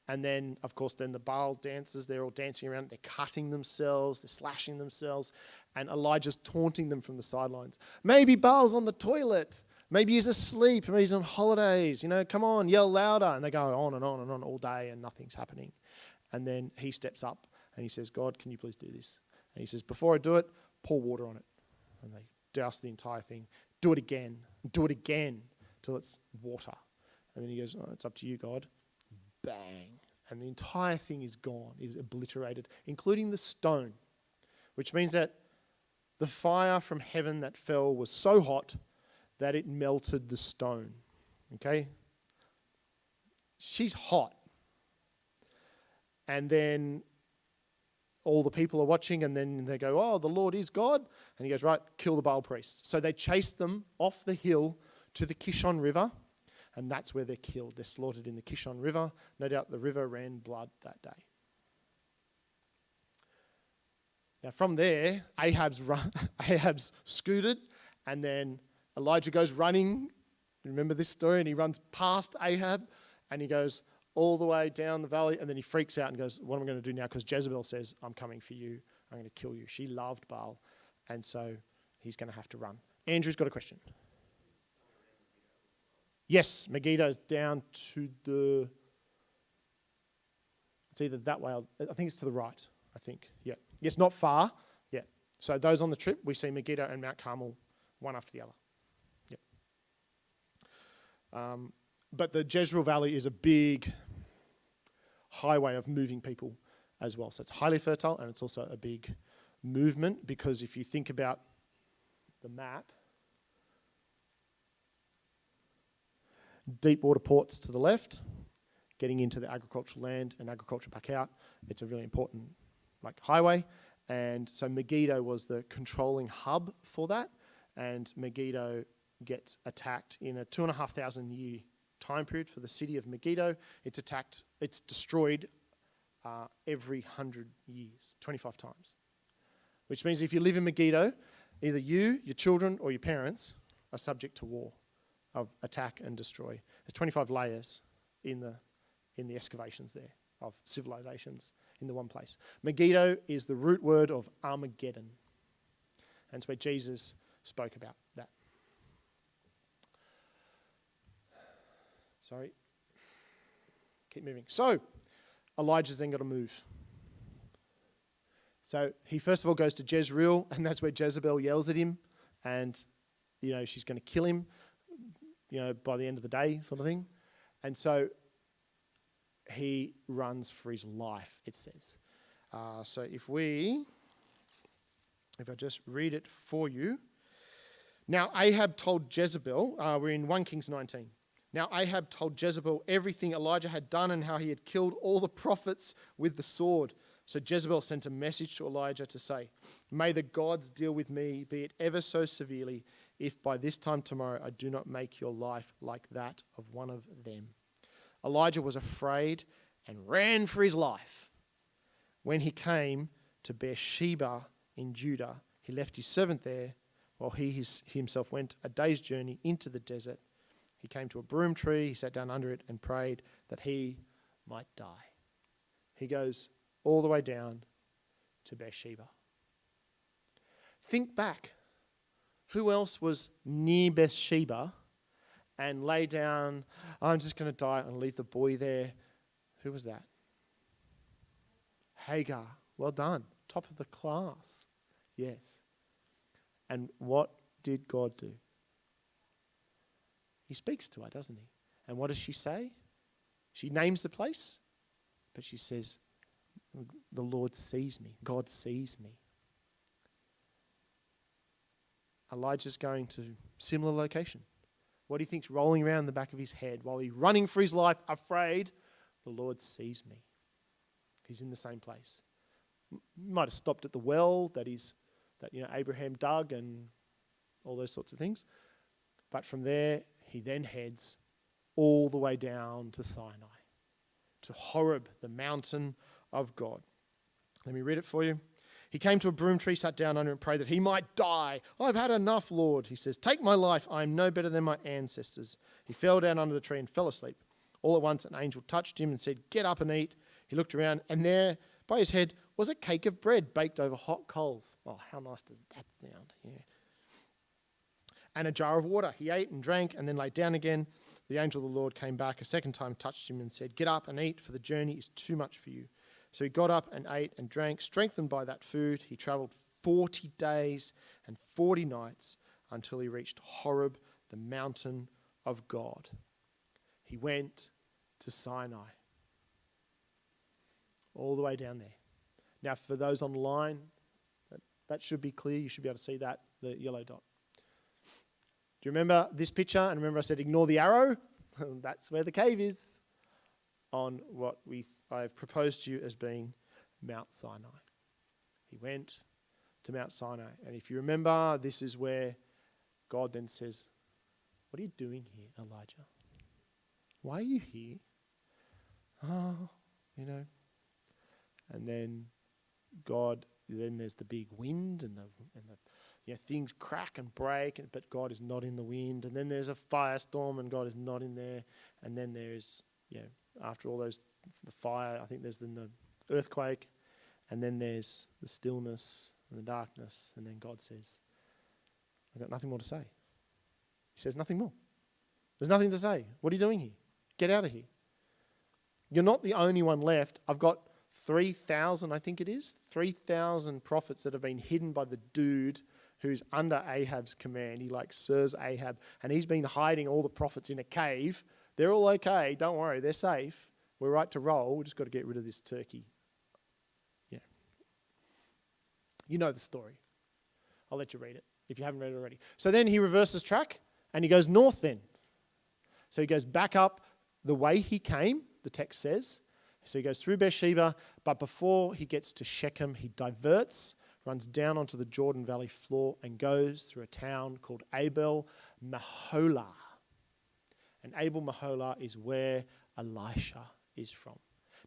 Speaker 1: And then, of course, then the Baal dancers, they're all dancing around, they're cutting themselves, they're slashing themselves, and Elijah's taunting them from the sidelines. Maybe Baal's on the toilet. Maybe he's asleep. Maybe he's on holidays. Come on, yell louder. And they go on and on and on all day, and nothing's happening. And then he steps up and he says, God, can you please do this? And he says, before I do it, pour water on it. And they douse the entire thing. Do it again till it's water. And then he goes, oh, it's up to you, God. Bang. And the entire thing is gone, is obliterated, including the stone, which means that the fire from heaven that fell was so hot that it melted the stone. Okay? She's hot. And then all the people are watching, and then they go, oh, the Lord is God. And he goes, right, kill the Baal priests. So they chase them off the hill to the Kishon River, and that's where they're killed. They're slaughtered in the Kishon River. No doubt the river ran blood that day. Now from there, Ahab's scooted, and then Elijah goes running. Remember this story? And he runs past Ahab, and he goes all the way down the valley, and then he freaks out and goes, what am I going to do now? Because Jezebel says, I'm coming for you. I'm going to kill you. She loved Baal, and so he's going to have to run. Andrew's got a question. Yes, Megiddo's down to the... It's either that way, I think it's to the right, I think. Yeah. Yes, not far. Yeah. So those on the trip, we see Megiddo and Mount Carmel, one after the other. Yeah. But the Jezreel Valley is a big highway of moving people as well. So it's highly fertile, and it's also a big movement, because if you think about the map, deep water ports to the left, getting into the agricultural land and agriculture back out. It's a really important highway. And so Megiddo was the controlling hub for that. And Megiddo gets attacked in a 2,500 year time period for the city of Megiddo. It's destroyed every 100 years, 25 times. Which means if you live in Megiddo, either you, your children, or your parents are subject to war of attack and destroy. There's 25 layers in the excavations there of civilizations in the one place. Megiddo is the root word of Armageddon. And it's where Jesus spoke about that. Sorry. Keep moving. So, Elijah's then got to move. So he first of all goes to Jezreel, and that's where Jezebel yells at him, and she's going to kill him by the end of the day, sort of thing. And so he runs for his life, it says. So if I just read it for you. Now Ahab told Jezebel, we're in 1 Kings 19. Now Ahab told Jezebel everything Elijah had done and how he had killed all the prophets with the sword. So Jezebel sent a message to Elijah to say, may the gods deal with me, be it ever so severely, if by this time tomorrow I do not make your life like that of one of them. Elijah was afraid and ran for his life. When he came to Beersheba in Judah, he left his servant there while he himself went a day's journey into the desert. He came to a broom tree, he sat down under it and prayed that he might die. He goes all the way down to Beersheba. Think back. Who else was near Beersheba and lay down, I'm just going to die and leave the boy there? Who was that? Hagar. Well done. Top of the class. Yes. And what did God do? He speaks to her, doesn't he? And what does she say? She names the place, but she says, the Lord sees me. God sees me. Elijah's going to similar location. What do you think's rolling around in the back of his head while he's running for his life, afraid? The Lord sees me. He's in the same place. Might have stopped at the well that Abraham dug and all those sorts of things. But from there, he then heads all the way down to Sinai, to Horeb, the mountain of God. Let me read it for you. He came to a broom tree, sat down under it, and prayed that he might die. I've had enough, Lord, he says. Take my life. I am no better than my ancestors. He fell down under the tree and fell asleep. All at once, an angel touched him and said, get up and eat. He looked around, and there by his head was a cake of bread baked over hot coals. Oh, how nice does that sound? Yeah. And a jar of water. He ate and drank and then lay down again. The angel of the Lord came back a second time, touched him and said, get up and eat, for the journey is too much for you. So he got up and ate and drank. Strengthened by that food, he travelled 40 days and 40 nights until he reached Horeb, the mountain of God. He went to Sinai, all the way down there. Now, for those online, that should be clear. You should be able to see that, the yellow dot. Do you remember this picture? And remember I said ignore the arrow? That's where the cave is, on what I've proposed to you as being Mount Sinai. He went to Mount Sinai. And if you remember, this is where God then says, what are you doing here, Elijah? Why are you here? Oh, And then then there's the big wind and the things crack and break, but God is not in the wind. And then there's a firestorm and God is not in there. And then there's, after all those, the fire, I think there's then the earthquake. And then there's the stillness and the darkness. And then God says, I've got nothing more to say. He says nothing more. There's nothing to say. What are you doing here? Get out of here. You're not the only one left. I've got 3,000, I think it is, 3,000 prophets that have been hidden by the dude who's under Ahab's command. He serves Ahab, and he's been hiding all the prophets in a cave. They're all okay. Don't worry. They're safe. We're right to roll. We've just got to get rid of this turkey. Yeah. You know the story. I'll let you read it if you haven't read it already. So then he reverses track and he goes north then. So he goes back up the way he came, the text says. So he goes through Beersheba, but before he gets to Shechem, he diverts, runs down onto the Jordan Valley floor and goes through a town called Abel Meholah. And Abel Meholah is where Elisha is from.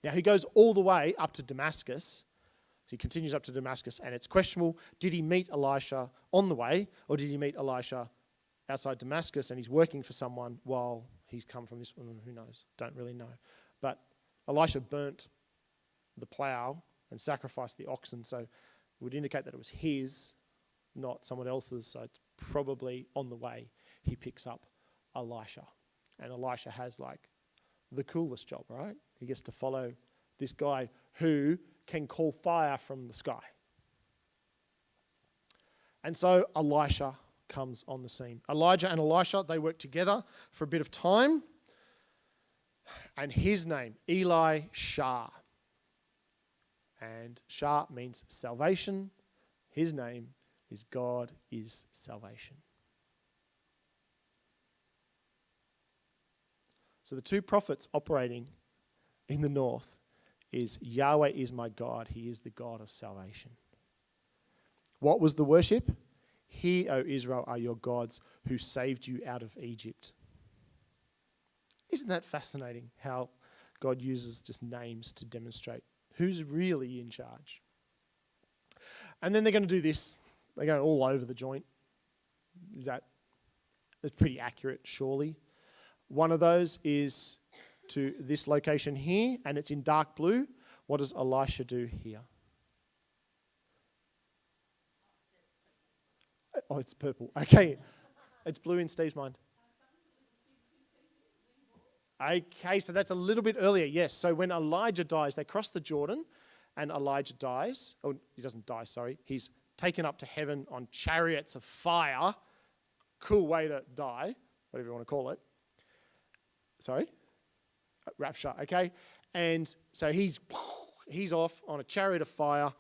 Speaker 1: Now he goes all the way up to Damascus. He continues up to Damascus, and it's questionable, did he meet Elisha on the way, or did he meet Elisha outside Damascus and he's working for someone while he's come from this one? Who knows? Don't really know. But Elisha burnt the plough and sacrificed the oxen, so it would indicate that it was his, not someone else's, so it's probably on the way he picks up Elisha. And Elisha has the coolest job, right? He gets to follow this guy who can call fire from the sky. And so Elisha comes on the scene. Elijah and Elisha, they work together for a bit of time. And his name, Elisha. And Shah means salvation. His name is God is salvation. So the two prophets operating in the north is Yahweh is my God. He is the God of salvation. What was the worship? Hear, O Israel, are your gods who saved you out of Egypt. Isn't that fascinating how God uses just names to demonstrate who's really in charge? And then they're going to do this. They're going all over the joint. That's pretty accurate, surely. One of those is to this location here, and it's in dark blue. What does Elisha do here? Oh, it's purple. Okay. It's blue in Steve's mind. Okay, so that's a little bit earlier. Yes, so when Elijah dies, they cross the Jordan, and Elijah dies. Oh, he doesn't die, sorry. He's taken up to heaven on chariots of fire. Cool way to die, whatever you want to call it. Sorry? Rapture, okay? And so he's off on a chariot of fire,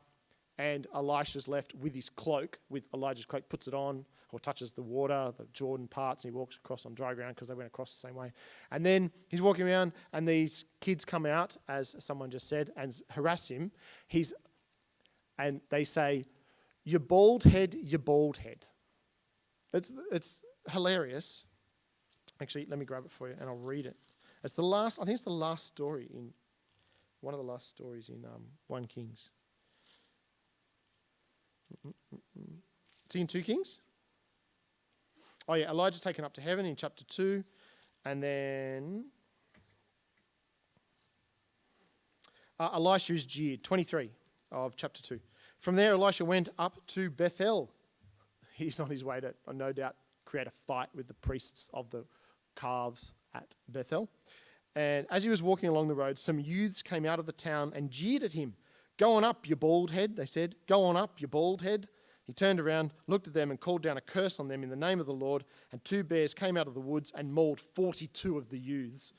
Speaker 1: and Elisha's left with his cloak, with Elijah's cloak, puts it on, or touches the water, the Jordan parts, and he walks across on dry ground because they went across the same way. And then he's walking around, and these kids come out, as someone just said, and harass him. And they say, "You bald head, you bald head." It's hilarious. Actually, let me grab it for you, and I'll read it. I think it's the last story in one of the last stories in 1 Kings. It's in 2 Kings. Oh yeah, Elijah's taken up to heaven in chapter 2. And then Elisha is jeered, 23 of chapter 2. From there, Elisha went up to Bethel. He's on his way to, no doubt, create a fight with the priests of the calves at Bethel. And as he was walking along the road, some youths came out of the town and jeered at him. "Go on up, you bald head," they said. "Go on up, you bald head." He turned around, looked at them, and called down a curse on them in the name of the Lord. And 2 bears came out of the woods and mauled 42 of the youths.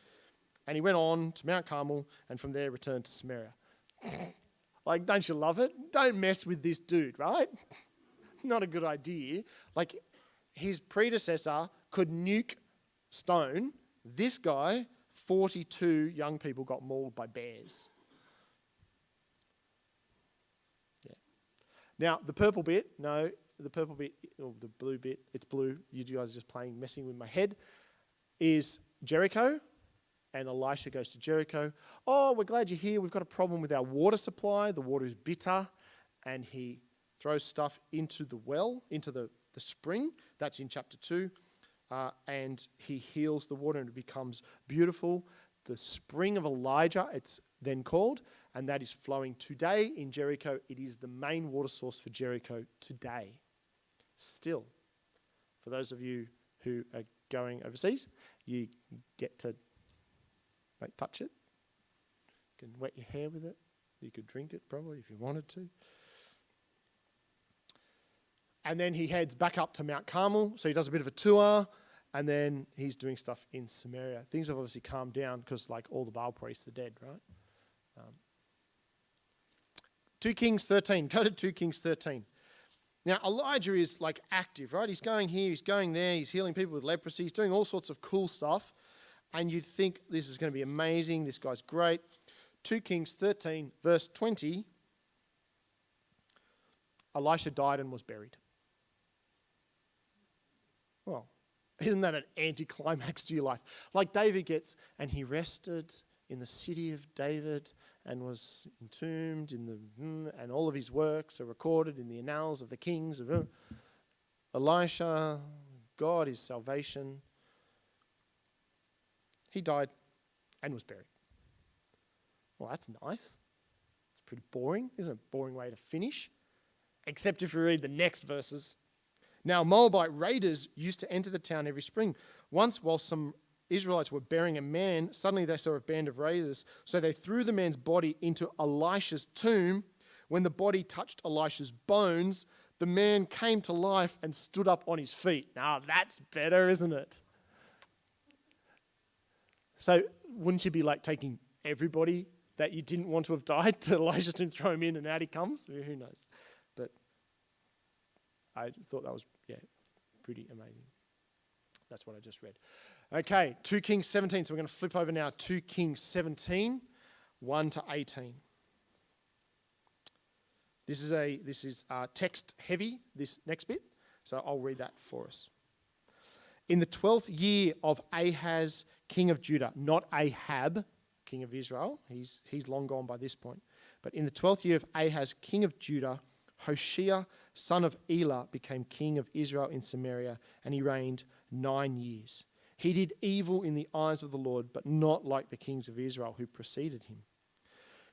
Speaker 1: And he went on to Mount Carmel, and from there returned to Samaria. Like, don't you love it? Don't mess with this dude, right? Not a good idea. Like, his predecessor could nuke stone. This guy, 42 young people got mauled by bears. Yeah. Now, the purple bit, or the blue bit, it's blue. You guys are just messing with my head, is Jericho. And Elisha goes to Jericho. "Oh, we're glad you're here. We've got a problem with our water supply. The water is bitter." And he throws stuff into the well, into the spring. That's in chapter 2. And he heals the water and it becomes beautiful. The spring of Elijah, it's then called. And that is flowing today in Jericho. It is the main water source for Jericho today. Still, for those of you who are going overseas, you get to touch it. You can wet your hair with it. You could drink it probably if you wanted to. And then he heads back up to Mount Carmel. So he does a bit of a tour. And then he's doing stuff in Samaria. Things have obviously calmed down because all the Baal priests are dead, right? 2 Kings 13. Go to 2 Kings 13. Now, Elijah is active, right? He's going here, he's going there, he's healing people with leprosy, he's doing all sorts of cool stuff. And you'd think this is going to be amazing, this guy's great. 2 Kings 13, verse 20, Elisha died and was buried. Well, isn't that an anticlimax to your life? Like David gets, and he rested in the city of David and was entombed and all of his works are recorded in the annals of the kings of Elisha. God is salvation. He died and was buried. Well, that's nice. It's pretty boring. Isn't it a boring way to finish? Except if you read the next verses. "Now, Moabite raiders used to enter the town every spring. Once, while some Israelites were burying a man, suddenly they saw a band of raiders. So they threw the man's body into Elisha's tomb. When the body touched Elisha's bones, the man came to life and stood up on his feet." Now, that's better, isn't it? So wouldn't you be taking everybody that you didn't want to have died to Elisha's tomb, throw him in and out he comes? Who knows? But I thought that was, pretty amazing. That's what I just read. Okay, 2 Kings 17. So we're going to flip over now. 2 Kings 17, 1 to 18. This is text heavy, this next bit. So I'll read that for us. "In the 12th year of Ahaz, king of Judah," not Ahab, king of Israel. He's long gone by this point. "But in the 12th year of Ahaz, king of Judah, Hoshea, son of Elah, became king of Israel in Samaria, and he reigned 9 years. He did evil in the eyes of the Lord, but not like the kings of Israel who preceded him.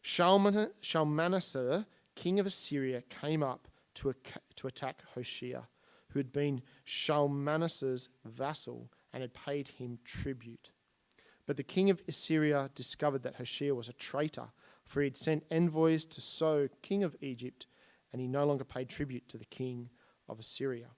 Speaker 1: Shalmaneser, king of Assyria, came up to attack Hoshea, who had been Shalmaneser's vassal and had paid him tribute. But the king of Assyria discovered that Hoshea was a traitor, for he had sent envoys to So, king of Egypt, and he no longer paid tribute to the king of Assyria,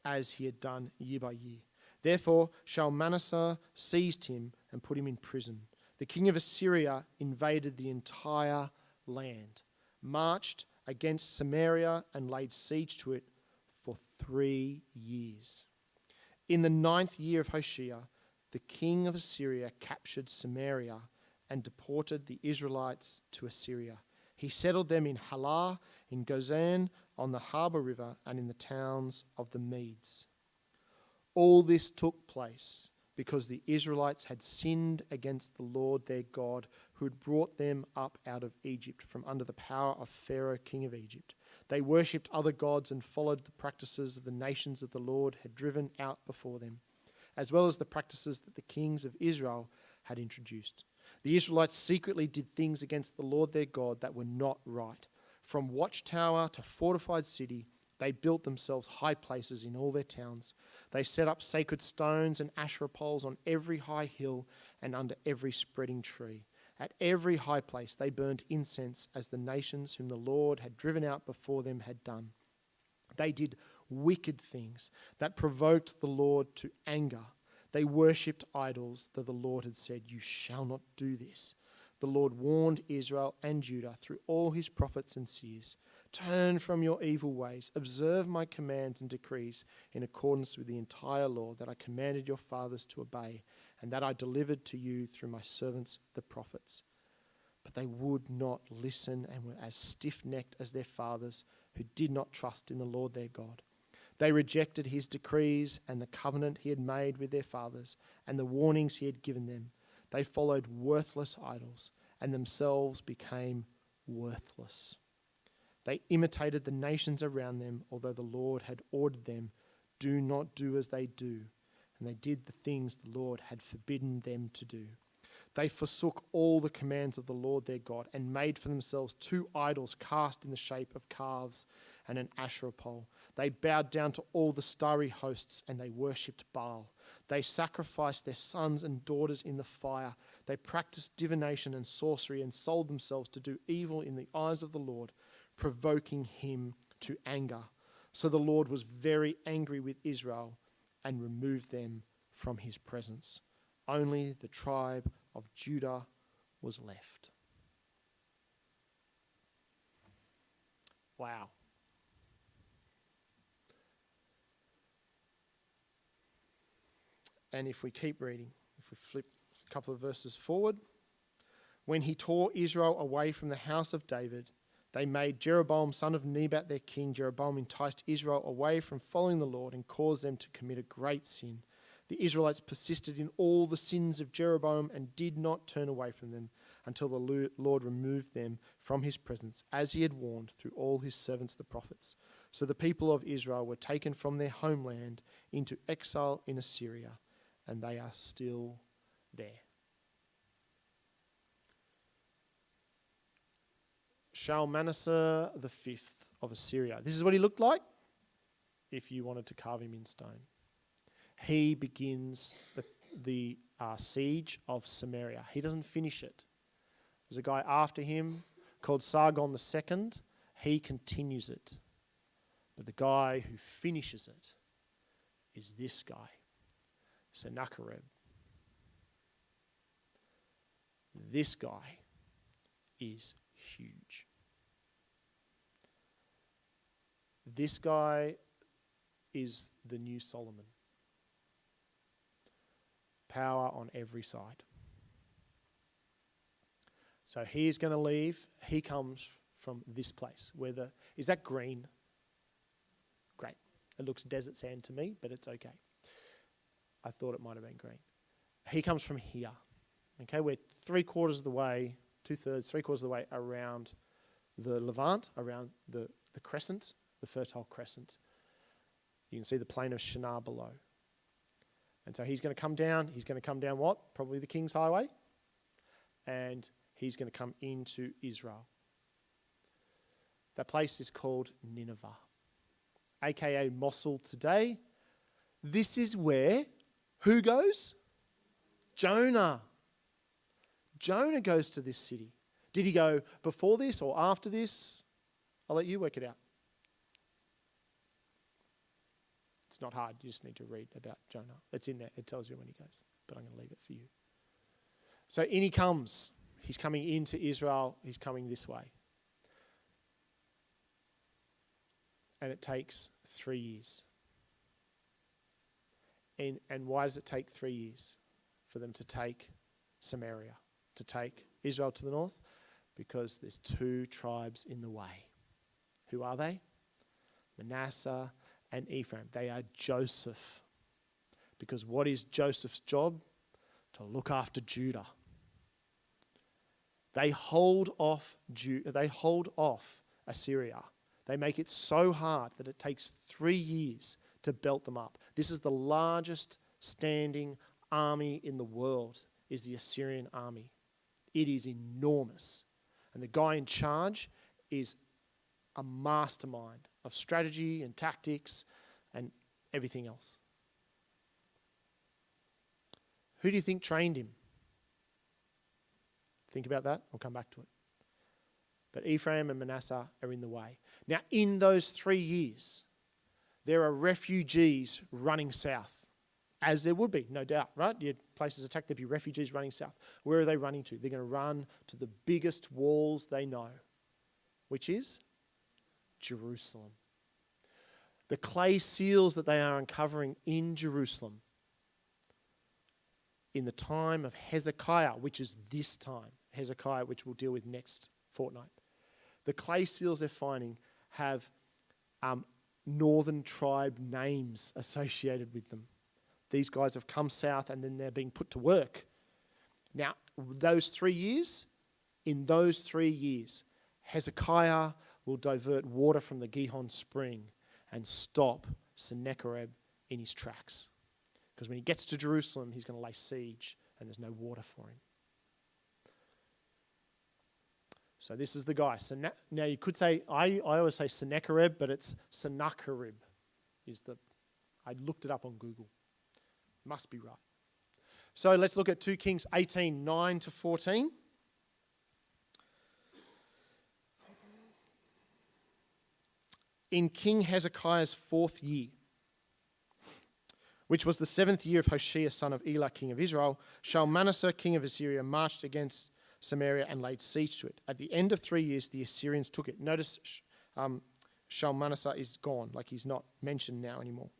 Speaker 1: as he had done year by year. Therefore, Shalmaneser seized him and put him in prison. The king of Assyria invaded the entire land, marched against Samaria, and laid siege to it for 3 years. In the 9th year of Hoshea, the king of Assyria captured Samaria and deported the Israelites to Assyria. He settled them in Halah, in Gozan, on the harbour river, and in the towns of the Medes. All this took place because the Israelites had sinned against the Lord their God, who had brought them up out of Egypt from under the power of Pharaoh, king of Egypt. They worshipped other gods and followed the practices of the nations that the Lord had driven out before them, as well as the practices that the kings of Israel had introduced. The Israelites secretly did things against the Lord their God that were not right. From watchtower to fortified city, they built themselves high places in all their towns. They set up sacred stones and Asherah poles on every high hill and under every spreading tree. At every high place they burned incense as the nations whom the Lord had driven out before them had done. They did wicked things that provoked the Lord to anger. They worshipped idols, though the Lord had said, "You shall not do this." The Lord warned Israel and Judah through all his prophets and seers. Turn from your evil ways, observe my commands and decrees in accordance with the entire law that I commanded your fathers to obey, and that I delivered to you through my servants the prophets. But they would not listen and were as stiff-necked as their fathers, who did not trust in the Lord their God. They rejected his decrees and the covenant he had made with their fathers and the warnings he had given them. They followed worthless idols and themselves became worthless. They imitated the nations around them, although the Lord had ordered them, "Do not do as they do." And they did the things the Lord had forbidden them to do. They forsook all the commands of the Lord their God and made for themselves 2 idols cast in the shape of calves and an Asherah pole. They bowed down to all the starry hosts and they worshipped Baal. They sacrificed their sons and daughters in the fire. They practiced divination and sorcery and sold themselves to do evil in the eyes of the Lord, provoking him to anger. So the Lord was very angry with Israel and removed them from his presence. Only the tribe of Judah was left. Wow. And if we keep reading, if we flip a couple of verses forward, when he tore Israel away from the house of David, they made Jeroboam, son of Nebat, their king. Jeroboam enticed Israel away from following the Lord and caused them to commit a great sin. The Israelites persisted in all the sins of Jeroboam and did not turn away from them until the Lord removed them from his presence, as he had warned through all his servants the prophets. So the people of Israel were taken from their homeland into exile in Assyria, and they are still there. Shalmaneser the fifth of Assyria. This is what he looked like if you wanted to carve him in stone. He begins the siege of Samaria. He doesn't finish it. There's a guy after him called Sargon II. He continues it. But the guy who finishes it is this guy, Sennacherib. This guy is huge. This guy is the new Solomon. Power on every side. So he's going to leave. He comes from this place. Is that green? Great. It looks desert sand to me, but it's okay. I thought it might have been green. He comes from here. Okay, we're 3/4 of the way, 2/3, 3/4 of the way around the Levant, around the crescent, the Fertile Crescent. You can see the plain of Shinar below. And so he's going to come down. He's going to come down what? Probably the King's Highway. And he's going to come into Israel. That place is called Nineveh, aka Mosul today. This is where who goes? Jonah. Jonah goes to this city. Did he go before this or after this? I'll let you work it out. It's not hard. You just need to read about Jonah. It's in there. It tells you when he goes. But I'm going to leave it for you. So in he comes. He's coming into Israel. He's coming this way. And it takes 3 years. And why does it take 3 years for them to take Samaria, to take Israel to the north? Because there's 2 tribes in the way. Who are they? Manasseh and Ephraim. They are Joseph. Because what is Joseph's job? To look after Judah. They hold off Assyria. They make it so hard that it takes 3 years to belt them up. This is the largest standing army in the world, is the Assyrian army. It is enormous. And the guy in charge is a mastermind of strategy and tactics and everything else. Who do you think trained him? Think about that. I'll come back to it. But Ephraim and Manasseh are in the way. Now, in those 3 years, there are refugees running south, as there would be, no doubt, right? Your places attacked, there'd be refugees running south. Where are they running to? They're going to run to the biggest walls they know, which is Jerusalem. The clay seals that they are uncovering in Jerusalem in the time of Hezekiah, which is this time, Hezekiah, which we'll deal with next fortnight. The clay seals they're finding have northern tribe names associated with them. These guys have come south and then they're being put to work. Now, those 3 years, in those 3 years, Hezekiah will divert water from the Gihon spring and stop Sennacherib in his tracks. Because when he gets to Jerusalem, he's going to lay siege and there's no water for him. So this is the guy. Now you could say, I always say Sennacherib, but it's Sennacherib. I looked it up on Google. Must be right. So let's look at 2 Kings 18, 9 to 14. In King Hezekiah's 4th year, which was the 7th year of Hoshea, son of Elah, king of Israel, Shalmaneser, king of Assyria, marched against Samaria and laid siege to it. At the end of 3 years, the Assyrians took it. Notice Shalmaneser is gone, like he's not mentioned now anymore.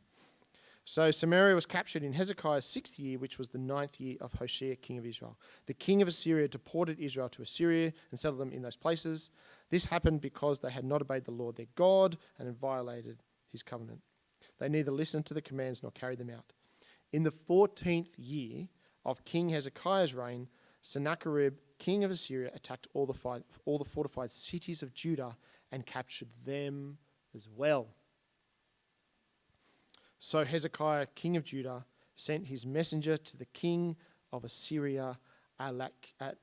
Speaker 1: So Samaria was captured in Hezekiah's 6th year, which was the 9th year of Hoshea, king of Israel. The king of Assyria deported Israel to Assyria and settled them in those places. This happened because they had not obeyed the Lord their God and had violated his covenant. They neither listened to the commands nor carried them out. In the 14th year of King Hezekiah's reign, Sennacherib, king of Assyria, attacked all the fortified cities of Judah and captured them as well. So Hezekiah, king of Judah, sent his messenger to the king of Assyria at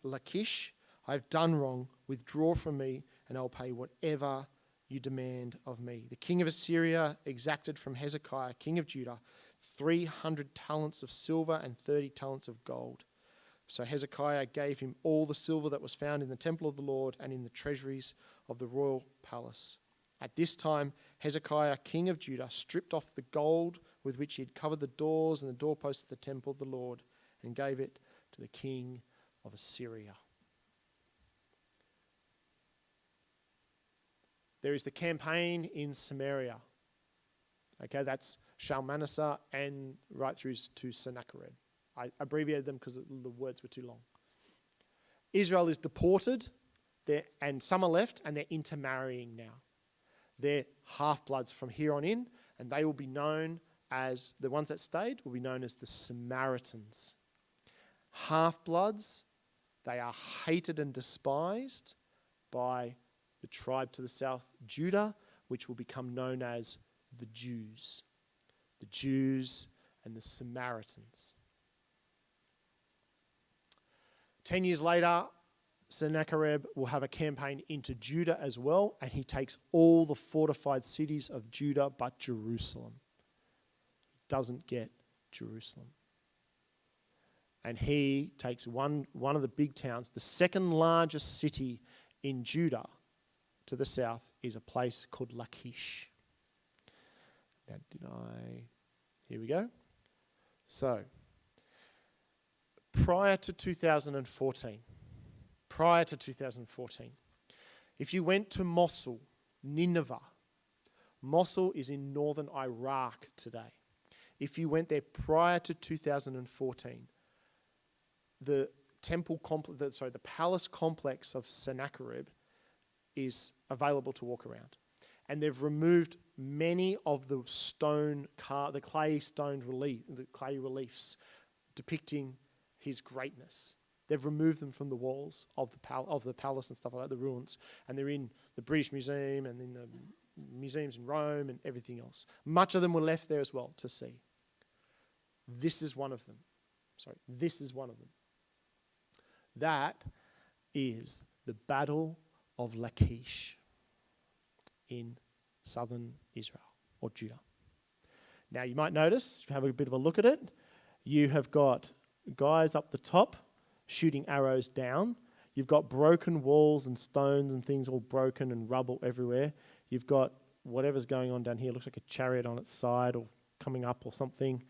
Speaker 1: Lachish. I have done wrong. Withdraw from me, and I'll pay whatever you demand of me. The king of Assyria exacted from Hezekiah, king of Judah, 300 talents of silver and 30 talents of gold. So Hezekiah gave him all the silver that was found in the temple of the Lord and in the treasuries of the royal palace. At this time, Hezekiah, king of Judah, stripped off the gold with which he had covered the doors and the doorposts of the temple of the Lord and gave it to the king of Assyria. There is the campaign in Samaria. Okay, that's Shalmaneser and right through to Sennacherib. I abbreviated them because the words were too long. Israel is deported, and some are left, and they're intermarrying now. They're half-bloods from here on in, and they will be known as, the ones that stayed will be known as the Samaritans. Half-bloods, they are hated and despised by the tribe to the south, Judah, which will become known as the Jews. The Jews and the Samaritans. 10 years later, Sennacherib will have a campaign into Judah as well, and he takes all the fortified cities of Judah but Jerusalem. He doesn't get Jerusalem. And he takes one of the big towns. The second largest city in Judah to the south is a place called Lachish. Now, here we go. So, prior to 2014, if you went to Mosul, Nineveh, Mosul is in northern Iraq today. If you went there prior to 2014, the palace complex of Sennacherib is available to walk around. And they've removed many of the clay reliefs depicting his greatness. They've removed them from the walls of the palace and stuff like that, the ruins. And they're in the British Museum and in the museums in Rome and everything else. Much of them were left there as well to see. This is one of them. This is one of them. That is the Battle of Lachish in southern Israel or Judah. Now you might notice, if you have a bit of a look at it, you have got guys up the top shooting arrows down. You've got broken walls and stones and things all broken and rubble everywhere. You've got whatever's going on down here. It looks like a chariot on its side or coming up or something.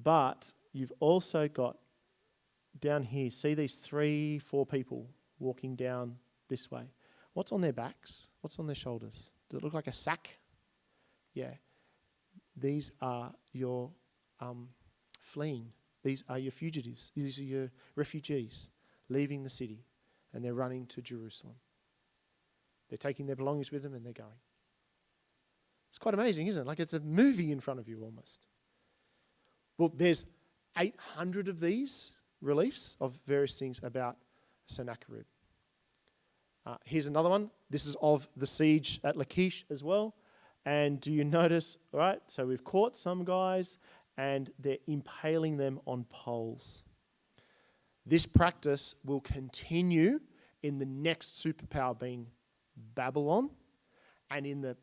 Speaker 1: But you've also got down here, see these 3-4 people walking down this way. What's on their backs? What's on their shoulders? Does it look like a sack? Yeah. These are your fleeing. These are your fugitives. These are your refugees leaving the city, and they're running to Jerusalem. They're taking their belongings with them and they're going. It's quite amazing, isn't it? Like it's a movie in front of you almost. Well, there's 800 of these reliefs of various things about Sennacherib. Here's another one. This is of the siege at Lachish as well. And do you notice, all right, so we've caught some guys and they're impaling them on poles. This practice will continue in the next superpower being Babylon, and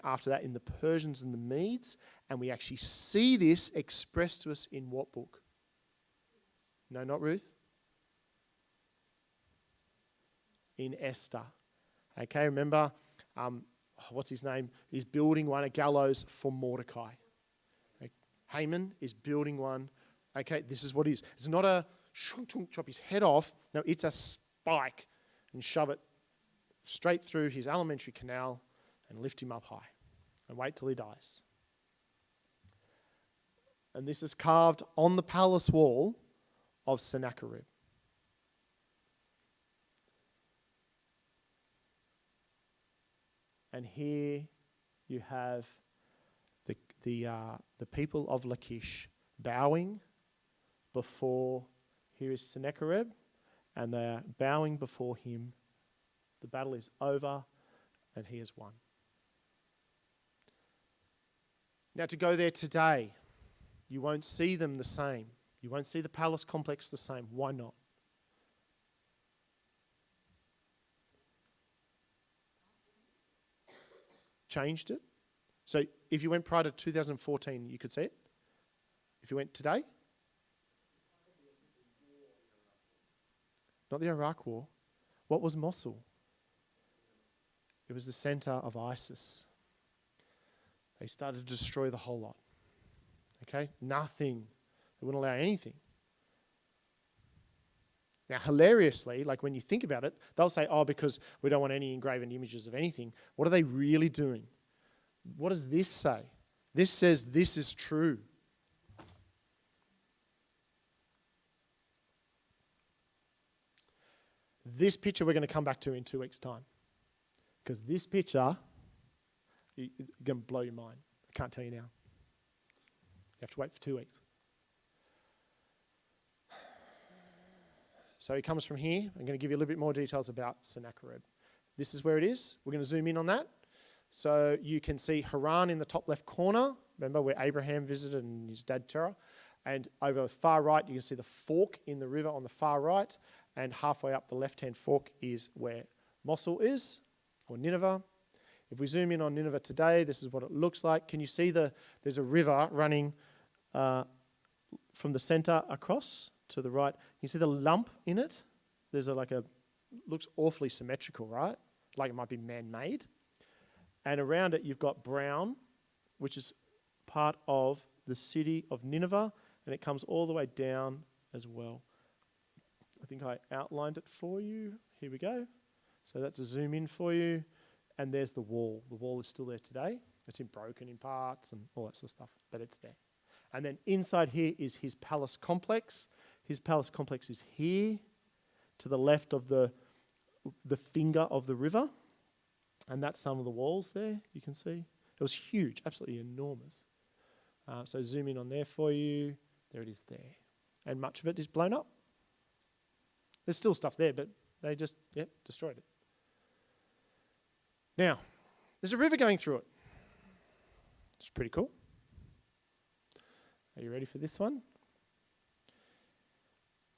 Speaker 1: after that in the Persians and the Medes. And we actually see this expressed to us in what book? No, not Ruth. In Esther. Okay, remember, what's his name? He's building a gallows for Mordecai. Okay. Haman is building one. Okay, this is what it is. It's not a chop his head off. No, it's a spike and shove it straight through his alimentary canal and lift him up high and wait till he dies. And this is carved on the palace wall of Sennacherib. And here you have the people of Lachish bowing before, here is Sennacherib, and they are bowing before him. The battle is over and he has won. Now to go there today, you won't see them the same. You won't see the palace complex the same. Why not? Changed it. So if you went prior to 2014, you could see it. If you went today, not the Iraq War. What was Mosul? It was the center of ISIS. They started to destroy the whole lot. Okay? Nothing. They wouldn't allow anything. Now, hilariously, like when you think about it, they'll say, oh, because we don't want any engraven images of anything. What are they really doing? What does this say? This says this is true. This picture we're going to come back to in 2 weeks' time. Because this picture is going to blow your mind. I can't tell you now. You have to wait for 2 weeks. So he comes from here. I'm going to give you a little bit more details about Sennacherib. This is where it is. We're going to zoom in on that. So you can see Haran in the top left corner. Remember where Abraham visited and his dad Terah. And over the far right, you can see the fork in the river on the far right. And halfway up the left-hand fork is where Mosul is, or Nineveh. If we zoom in on Nineveh today, this is what it looks like. Can you see there's a river running from the center across to the right? You see the lump in it? There's looks awfully symmetrical, right? Like it might be man-made. And around it, you've got brown, which is part of the city of Nineveh, and it comes all the way down as well. I think I outlined it for you. Here we go. So that's a zoom in for you. And there's the wall. The wall is still there today. It's broken in parts and all that sort of stuff, but it's there. And then inside here is his palace complex. His palace complex is here, to the left of the finger of the river. And that's some of the walls there, you can see. It was huge, absolutely enormous. So zoom in on there for you. There it is there. And much of it is blown up. There's still stuff there, but they just, destroyed it. Now, There's a river going through it. It's pretty cool. Are you ready for this one?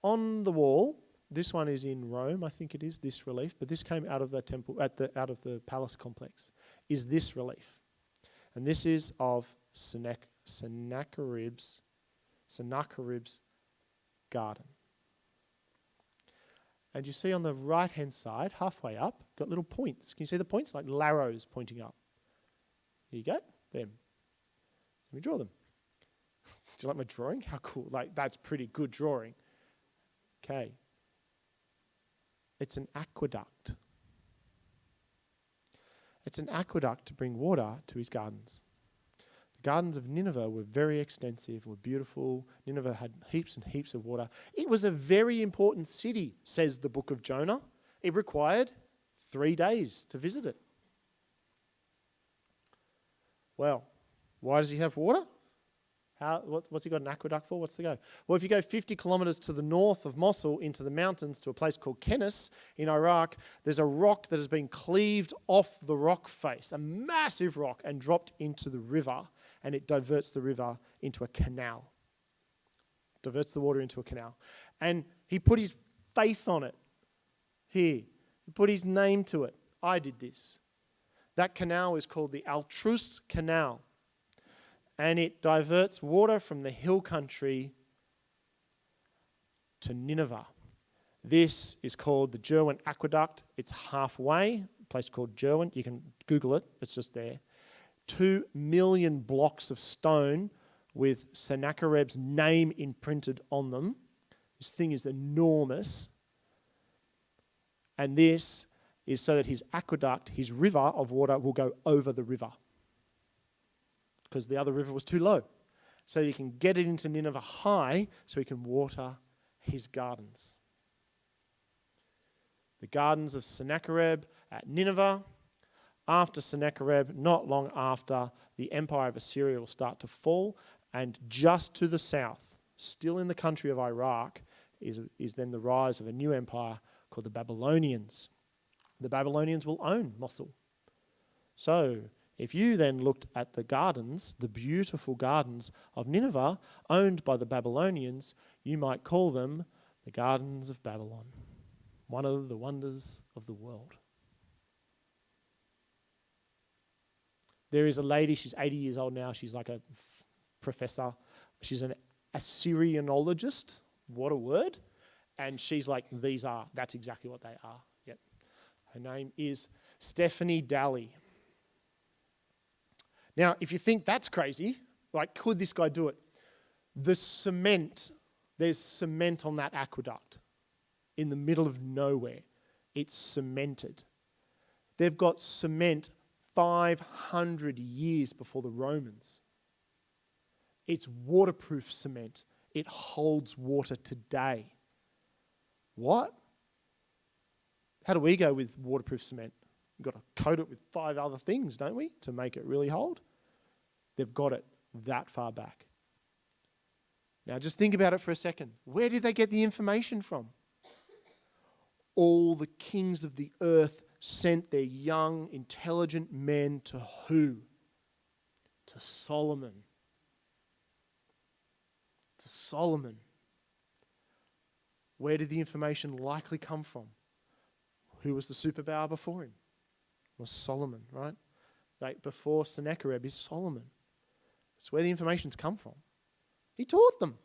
Speaker 1: On the wall, this one is in Rome, I think it is, this relief, but this came out of the temple, out of the palace complex, is this relief. And this is of Sennacherib's garden. And you see on the right-hand side, halfway up, got little points. Can you see the points? Like arrows pointing up. Here you go, them. Let me draw them. Do you like my drawing? How cool. Like, that's pretty good drawing. Okay. It's an aqueduct. It's an aqueduct to bring water to his gardens. The gardens of Nineveh were very extensive, were beautiful. Nineveh had heaps and heaps of water. It was a very important city, says the book of Jonah. It required 3 days to visit it. Well, why does he have water? What's he got an aqueduct for? What's the go? Well, if you go 50 kilometres to the north of Mosul into the mountains to a place called Kenis in Iraq, there's a rock that has been cleaved off the rock face, a massive rock, and dropped into the river, and it diverts the river into a canal. Diverts the water into a canal. And he put his face on it. Here. He put his name to it. I did this. That canal is called the Al-Trus Canal. And it diverts water from the hill country to Nineveh. This is called the Jerwin Aqueduct. It's halfway, a place called Jerwin. You can Google it. It's just there. 2 million blocks of stone with Sennacherib's name imprinted on them. This thing is enormous. And this is so that his aqueduct, his river of water, will go over the river, because the other river was too low. So you can get it into Nineveh high so he can water his gardens. The gardens of Sennacherib at Nineveh. After Sennacherib, not long after, the empire of Assyria will start to fall, and just to the south, still in the country of Iraq, is then the rise of a new empire called the Babylonians. The Babylonians will own Mosul. So if you then looked at the gardens, the beautiful gardens of Nineveh, owned by the Babylonians, you might call them the Gardens of Babylon, one of the wonders of the world. There is a lady, she's 80 years old now, she's like a professor. She's an Assyrianologist, what a word. And she's like, that's exactly what they are. Yep. Her name is Stephanie Daly. Now, if you think that's crazy, like, could this guy do it? There's cement on that aqueduct in the middle of nowhere. It's cemented. They've got cement 500 years before the Romans. It's waterproof cement. It holds water today. What? How do we go with waterproof cement? We've got to coat it with 5 other things, don't we, to make it really hold? They've got it that far back. Now just think about it for a second. Where did they get the information from? All the kings of the earth sent their young, intelligent men to who? To Solomon. To Solomon. Where did the information likely come from? Who was the superpower before him? It was Solomon, right? Like before Sennacherib is Solomon. It's where the information's come from. He taught them.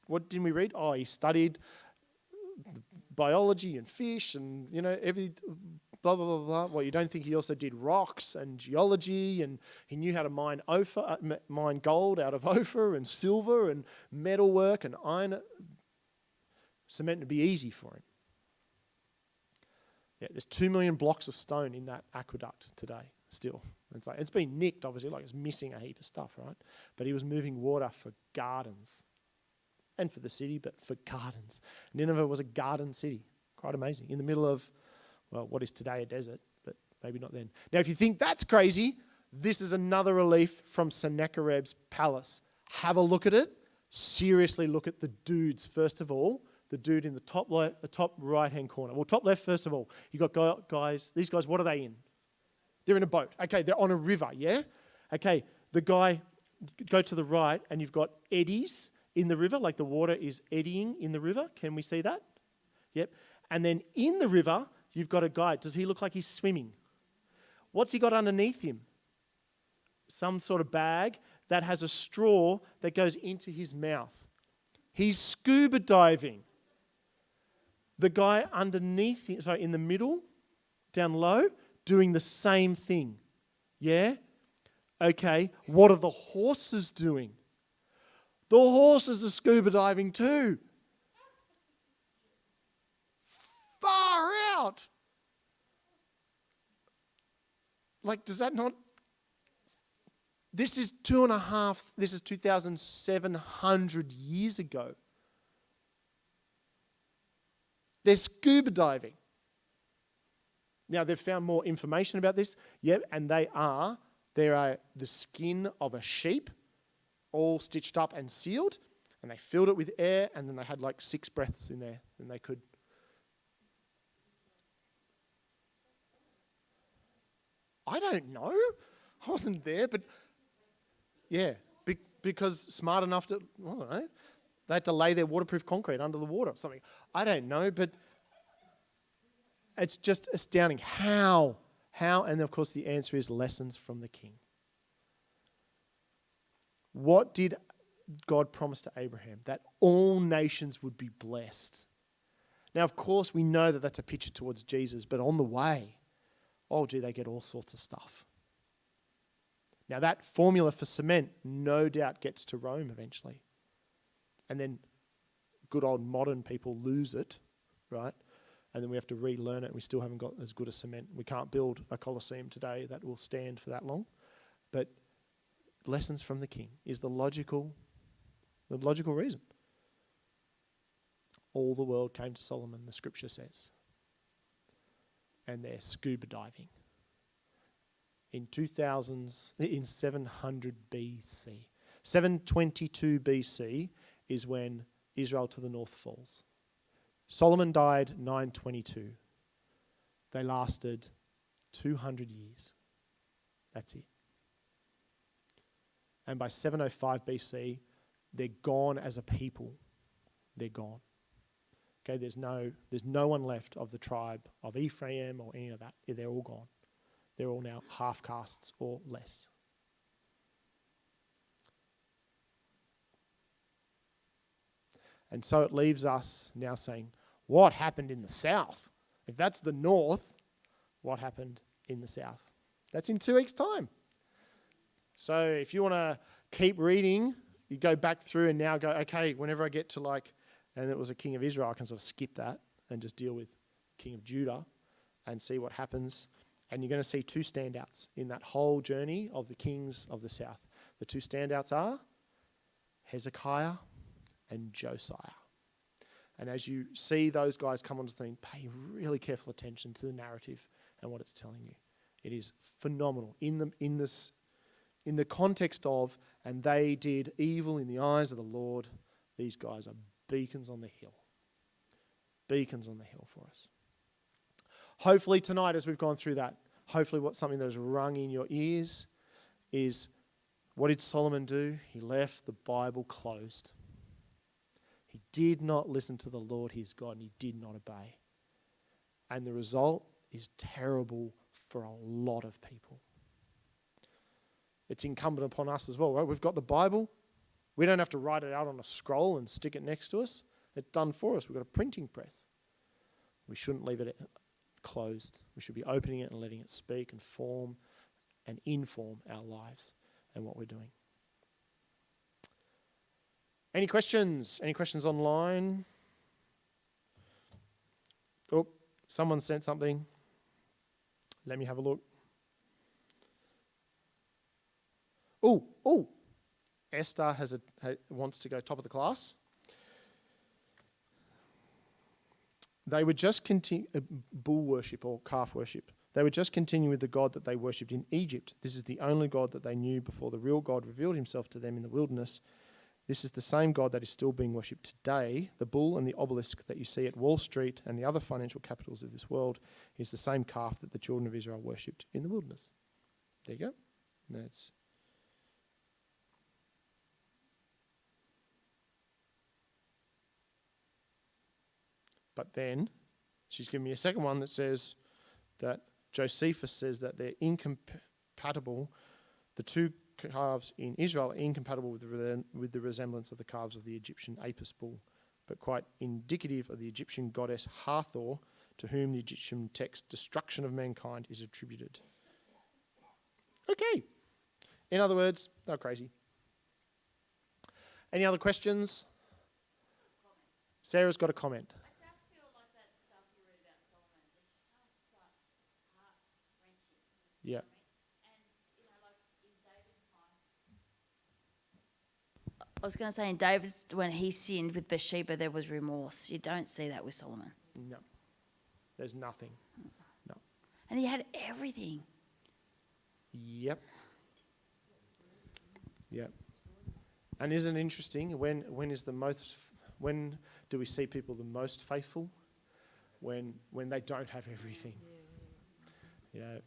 Speaker 1: What didn't we read? Oh, he studied biology and fish and, every blah, blah, blah, blah. Well, you don't think he also did rocks and geology, and he knew how to mine gold out of Ophir and silver and metalwork and iron. Cement would be easy for him. Yeah, there's 2 million blocks of stone in that aqueduct today still. It's been nicked, obviously, like it's missing a heap of stuff, right? But he was moving water for gardens. And for the city, but for gardens. Nineveh was a garden city. Quite amazing. In the middle of, what is today a desert, but maybe not then. Now, if you think that's crazy, this is another relief from Sennacherib's palace. Have a look at it. Seriously look at the dudes, first of all. The dude in the top right-hand corner. Well, top left, first of all. You've got guys. These guys, what are they in? They're in a boat. Okay, they're on a river, yeah? Okay, the guy, go to the right, and you've got eddies in the river, like the water is eddying in the river. Can we see that? Yep. And then in the river, you've got a guy. Does he look like he's swimming? What's he got underneath him? Some sort of bag that has a straw that goes into his mouth. He's scuba diving. The guy underneath him, sorry, in the middle, down low, doing the same thing. Yeah? Okay, what are the horses doing? The horses are scuba diving too. Far out. Like, does that not... This is 2,700 years ago. They're scuba diving. Now, they've found more information about this. Yep, and they are the skin of a sheep, all stitched up and sealed, and they filled it with air, and then they had like 6 breaths in there, and they could... I don't know. I wasn't there, but yeah, because smart enough to, I don't know, they had to lay their waterproof concrete under the water or something. I don't know, but it's just astounding. How? And of course the answer is lessons from the king. What did God promise to Abraham? That all nations would be blessed. Now, of course, we know that that's a picture towards Jesus, but on the way, they get all sorts of stuff. Now, that formula for cement no doubt gets to Rome eventually. And then good old modern people lose it, right? And then we have to relearn it, and we still haven't got as good a cement. We can't build a Colosseum today that will stand for that long. But lessons from the king is the logical reason. All the world came to Solomon, the scripture says. And they're scuba diving. In 700 BC. 722 BC is when Israel to the north falls. Solomon died 922. They lasted 200 years. That's it. And by 705 BC, they're gone as a people. They're gone. Okay, there's no one left of the tribe of Ephraim or any of that. They're all gone. They're all now half castes or less. And so it leaves us now saying, what happened in the south? If that's the north, what happened in the south? That's in 2 weeks' time. So if you want to keep reading, you go back through and now go, okay, whenever I get to and it was a king of Israel, I can sort of skip that and just deal with king of Judah and see what happens. And you're going to see 2 standouts in that whole journey of the kings of the south. The 2 standouts are Hezekiah and Josiah. And as you see those guys come onto the scene, pay really careful attention to the narrative and what it's telling you. It is phenomenal in the context of, and they did evil in the eyes of the Lord. These guys are beacons on the hill. Beacons on the hill for us. Hopefully tonight, as we've gone through that, something that has rung in your ears is, what did Solomon do? He left the Bible closed. He did not listen to the Lord his God, and he did not obey. And the result is terrible for a lot of people. It's incumbent upon us as well, right? We've got the Bible. We don't have to write it out on a scroll and stick it next to us. It's done for us. We've got a printing press. We shouldn't leave it closed. We should be opening it and letting it speak and form and inform our lives and what we're doing. Any questions? Any questions online? Oh, someone sent something. Let me have a look. Oh, Esther wants to go top of the class. They would just continue bull worship or calf worship. They would just continue with the God that they worshipped in Egypt. This is the only God that they knew before the real God revealed himself to them in the wilderness. This is the same God that is still being worshipped today. The bull and the obelisk that you see at Wall Street and the other financial capitals of this world is the same calf that the children of Israel worshipped in the wilderness. There you go. That's But then she's given me a second one that says that Josephus says that they're incompatible. The two calves in Israel are incompatible with the resemblance of the calves of the Egyptian Apis bull, but quite indicative of the Egyptian goddess Hathor, to whom the Egyptian text destruction of mankind is attributed. Okay. In other words, they're crazy. Any other questions? Sarah's got a comment.
Speaker 3: I just feel like that stuff you read about Solomon, there's just such heart-wrenching.
Speaker 1: Yeah.
Speaker 3: And, like in David's time. I was going to say, in David's, when he sinned with Bathsheba, there was remorse. You don't see that with Solomon.
Speaker 1: No. There's nothing. No.
Speaker 3: And he had everything.
Speaker 1: Yep. Yep. And isn't it interesting, when do we see people the most faithful? When they don't have everything. You know.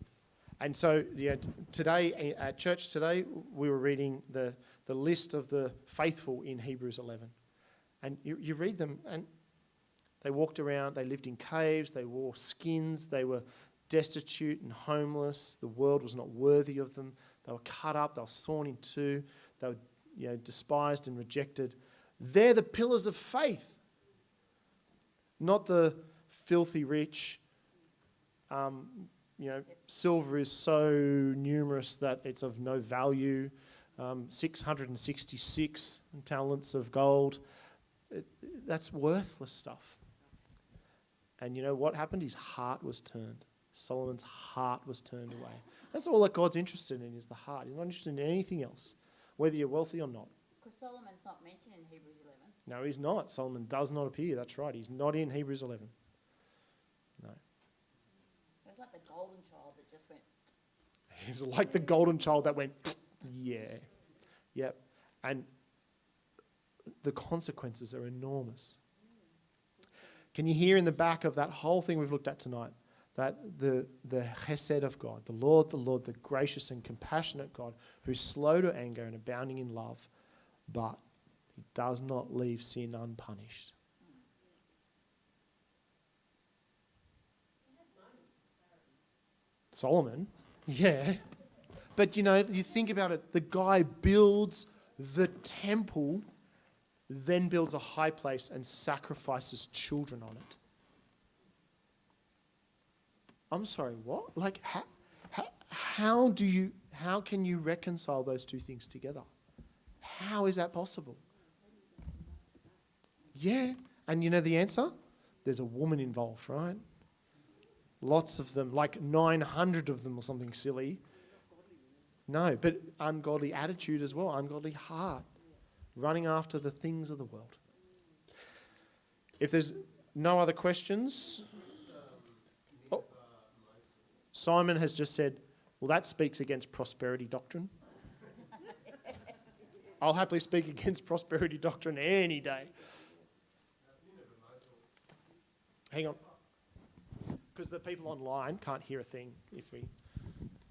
Speaker 1: And so today at church today we were reading the list of the faithful in Hebrews 11. And you read them and they walked around, they lived in caves, they wore skins, they were destitute and homeless. The world was not worthy of them. They were cut up, they were sawn in two, they were despised and rejected. They're the pillars of faith, not the filthy rich. Silver is so numerous that it's of no value. 666 talents of gold. That's worthless stuff. And you know what happened? His heart was turned. Solomon's heart was turned away. That's all that God's interested in, is the heart. He's not interested in anything else, whether you're wealthy or not.
Speaker 3: Because Solomon's not mentioned in Hebrews 11.
Speaker 1: No, he's not. Solomon does not appear. That's right. He's not in Hebrews 11. No.
Speaker 3: It was like the golden child that just went.
Speaker 1: He's like the golden child that went, yeah. Yep. And the consequences are enormous. Can you hear in the back of that whole thing we've looked at tonight, that the chesed of God, the Lord, the gracious and compassionate God, who's slow to anger and abounding in love, but he does not leave sin unpunished. Solomon, yeah. But you think about it, the guy builds the temple, then builds a high place and sacrifices children on it. I'm sorry, what? Like, how can you reconcile those two things together? How is that possible? Yeah, and you know the answer? There's a woman involved, right? Lots of them, like 900 of them or something silly. No, but ungodly attitude as well, ungodly heart, running after the things of the world. If there's no other questions... Oh, Simon has just said, well, that speaks against prosperity doctrine. I'll happily speak against prosperity doctrine any day. Hang on. Because the people online can't hear a thing if we...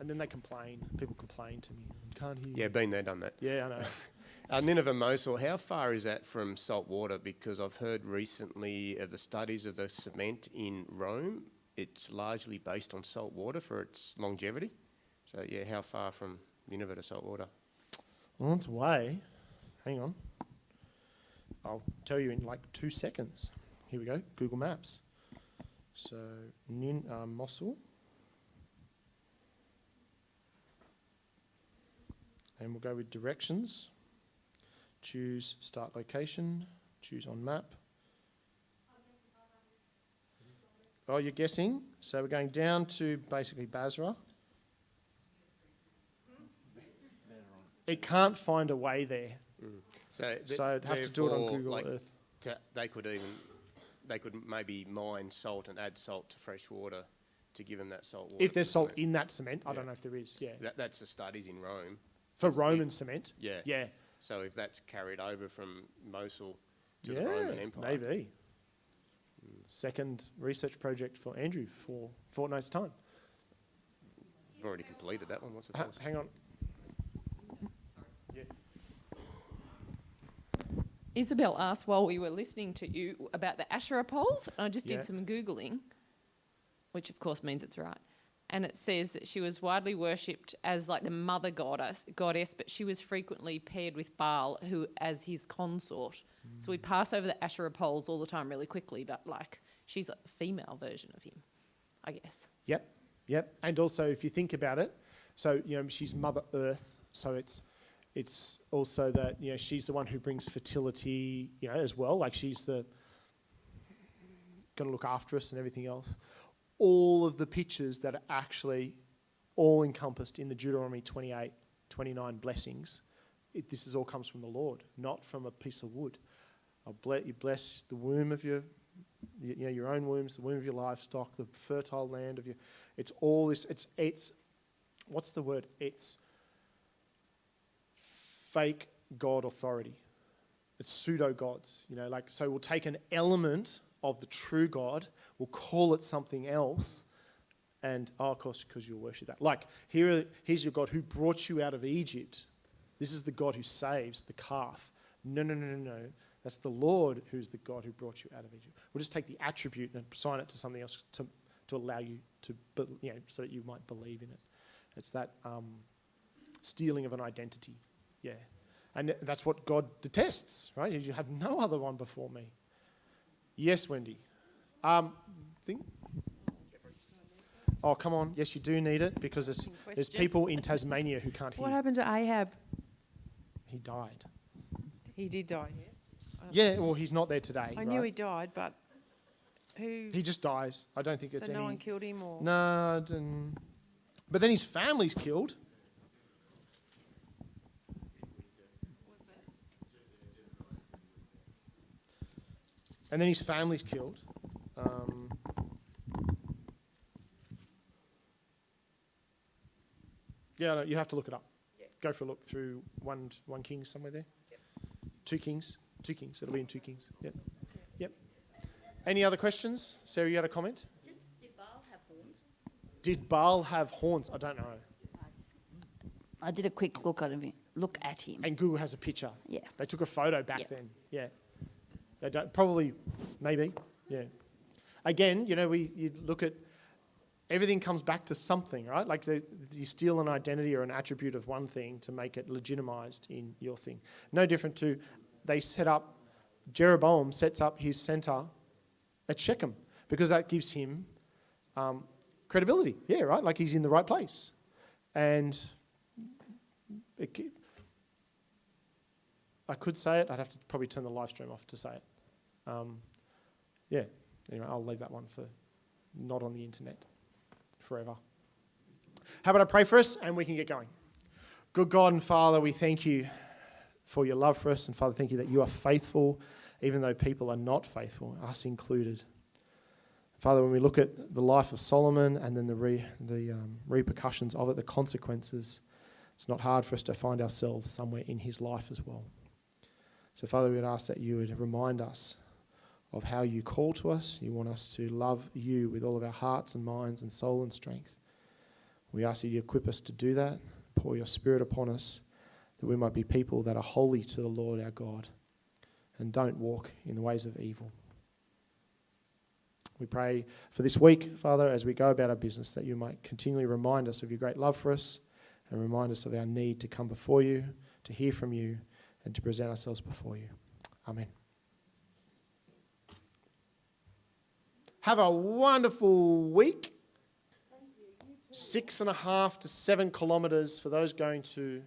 Speaker 1: And then they complain. People complain to me. Can't hear.
Speaker 4: Yeah, been there, done that.
Speaker 1: Yeah, I know.
Speaker 4: Nineveh, Mosul, how far is that from salt water? Because I've heard recently of the studies of the cement in Rome. It's largely based on salt water for its longevity. So, yeah, how far from Nineveh to salt water?
Speaker 1: Well, it's way. Hang on. I'll tell you in like 2 seconds. Here we go. Google Maps. So, Mosul. And we'll go with directions. Choose start location. Choose on map. Oh, you're guessing? So we're going down to basically Basra. It can't find a way there.
Speaker 4: So
Speaker 1: I'd have to do it on Google Earth.
Speaker 4: They could maybe mine salt and add salt to fresh water to give them that salt water.
Speaker 1: If there's salt in that cement, I don't know if there is. Yeah.
Speaker 4: That's the studies in Rome.
Speaker 1: For Roman cement?
Speaker 4: Yeah.
Speaker 1: Yeah.
Speaker 4: So if that's carried over from Mosul to the Roman Empire.
Speaker 1: Maybe. Second research project for Andrew for fortnight's time.
Speaker 4: We've already completed that one. What's the first?
Speaker 1: Hang on.
Speaker 5: Isabel asked while we were listening to you about the Asherah poles, and I just
Speaker 1: Yeah.
Speaker 5: did some Googling, which of course means it's right. And it says that she was widely worshipped as like the mother goddess, but she was frequently paired with Baal, who as his consort. So we pass over the Asherah poles all the time really quickly, but like she's like the female version of him, I guess.
Speaker 1: Yep. And also, if you think about it, so, she's Mother Earth, so it's also that, she's the one who brings fertility, as well. Like she's the going to look after us and everything else. All of the pictures that are actually all encompassed in the Deuteronomy 28, 29 blessings, this is all comes from the Lord, not from a piece of wood. You bless the womb of your own wombs, the womb of your livestock, the fertile land of your. It's all this. It's what's the word? It's fake God authority. It's pseudo gods. So we'll take an element of the true God, we'll call it something else, and of course, because you'll worship that. Like here's your God who brought you out of Egypt. This is the God who saves the calf. No. That's the Lord who's the God who brought you out of Egypt. We'll just take the attribute and assign it to something else to allow you to, so that you might believe in it. It's that stealing of an identity. Yeah. And that's what God detests, right? You have no other one before me. Yes, Wendy. Oh, come on. Yes, you do need it because there's people in Tasmania who can't hear.
Speaker 2: What happened to Ahab?
Speaker 1: He died.
Speaker 2: He did die.
Speaker 1: Yeah, well, he's not there today.
Speaker 2: I knew he died, but who?
Speaker 1: He just dies. I don't think it's
Speaker 2: So
Speaker 1: any.
Speaker 2: no one killed him, or
Speaker 1: No, but then his family's killed. And then his family's killed. No, you have to look it up. Yeah. Go for a look through one Kings somewhere there. Yep. Two Kings. It'll be in 2 Kings. Yep. Any other questions? Sarah, you had a comment?
Speaker 3: Did Baal have horns?
Speaker 1: Did Baal have horns? I don't know.
Speaker 6: I did a quick look at him.
Speaker 1: And Google has a picture.
Speaker 6: Yeah.
Speaker 1: They took a photo back
Speaker 6: Yeah.
Speaker 1: then. Yeah. They don't, probably, maybe. Yeah. Again, you look at, everything comes back to something, right? Like you steal an identity or an attribute of one thing to make it legitimized in your thing. No different to, Jeroboam sets up his center at Shechem because that gives him credibility. Yeah, right? Like he's in the right place. And I could say it. I'd have to probably turn the live stream off to say it. Anyway, I'll leave that one for not on the internet forever. How about I pray for us and we can get going? Good God and Father, we thank you for your love for us. And Father, thank you that you are faithful, even though people are not faithful, us included. Father, when we look at the life of Solomon and then the repercussions of it, the consequences, it's not hard for us to find ourselves somewhere in his life as well. So Father, we would ask that you would remind us of how you call to us. You want us to love you with all of our hearts and minds and soul and strength. We ask that you equip us to do that, pour your Spirit upon us, that we might be people that are holy to the Lord our God and don't walk in the ways of evil. We pray for this week, Father, as we go about our business, that you might continually remind us of your great love for us and remind us of our need to come before you, to hear from you, and to present ourselves before you. Amen. Have a wonderful week. 6.5 to 7 kilometres for those going to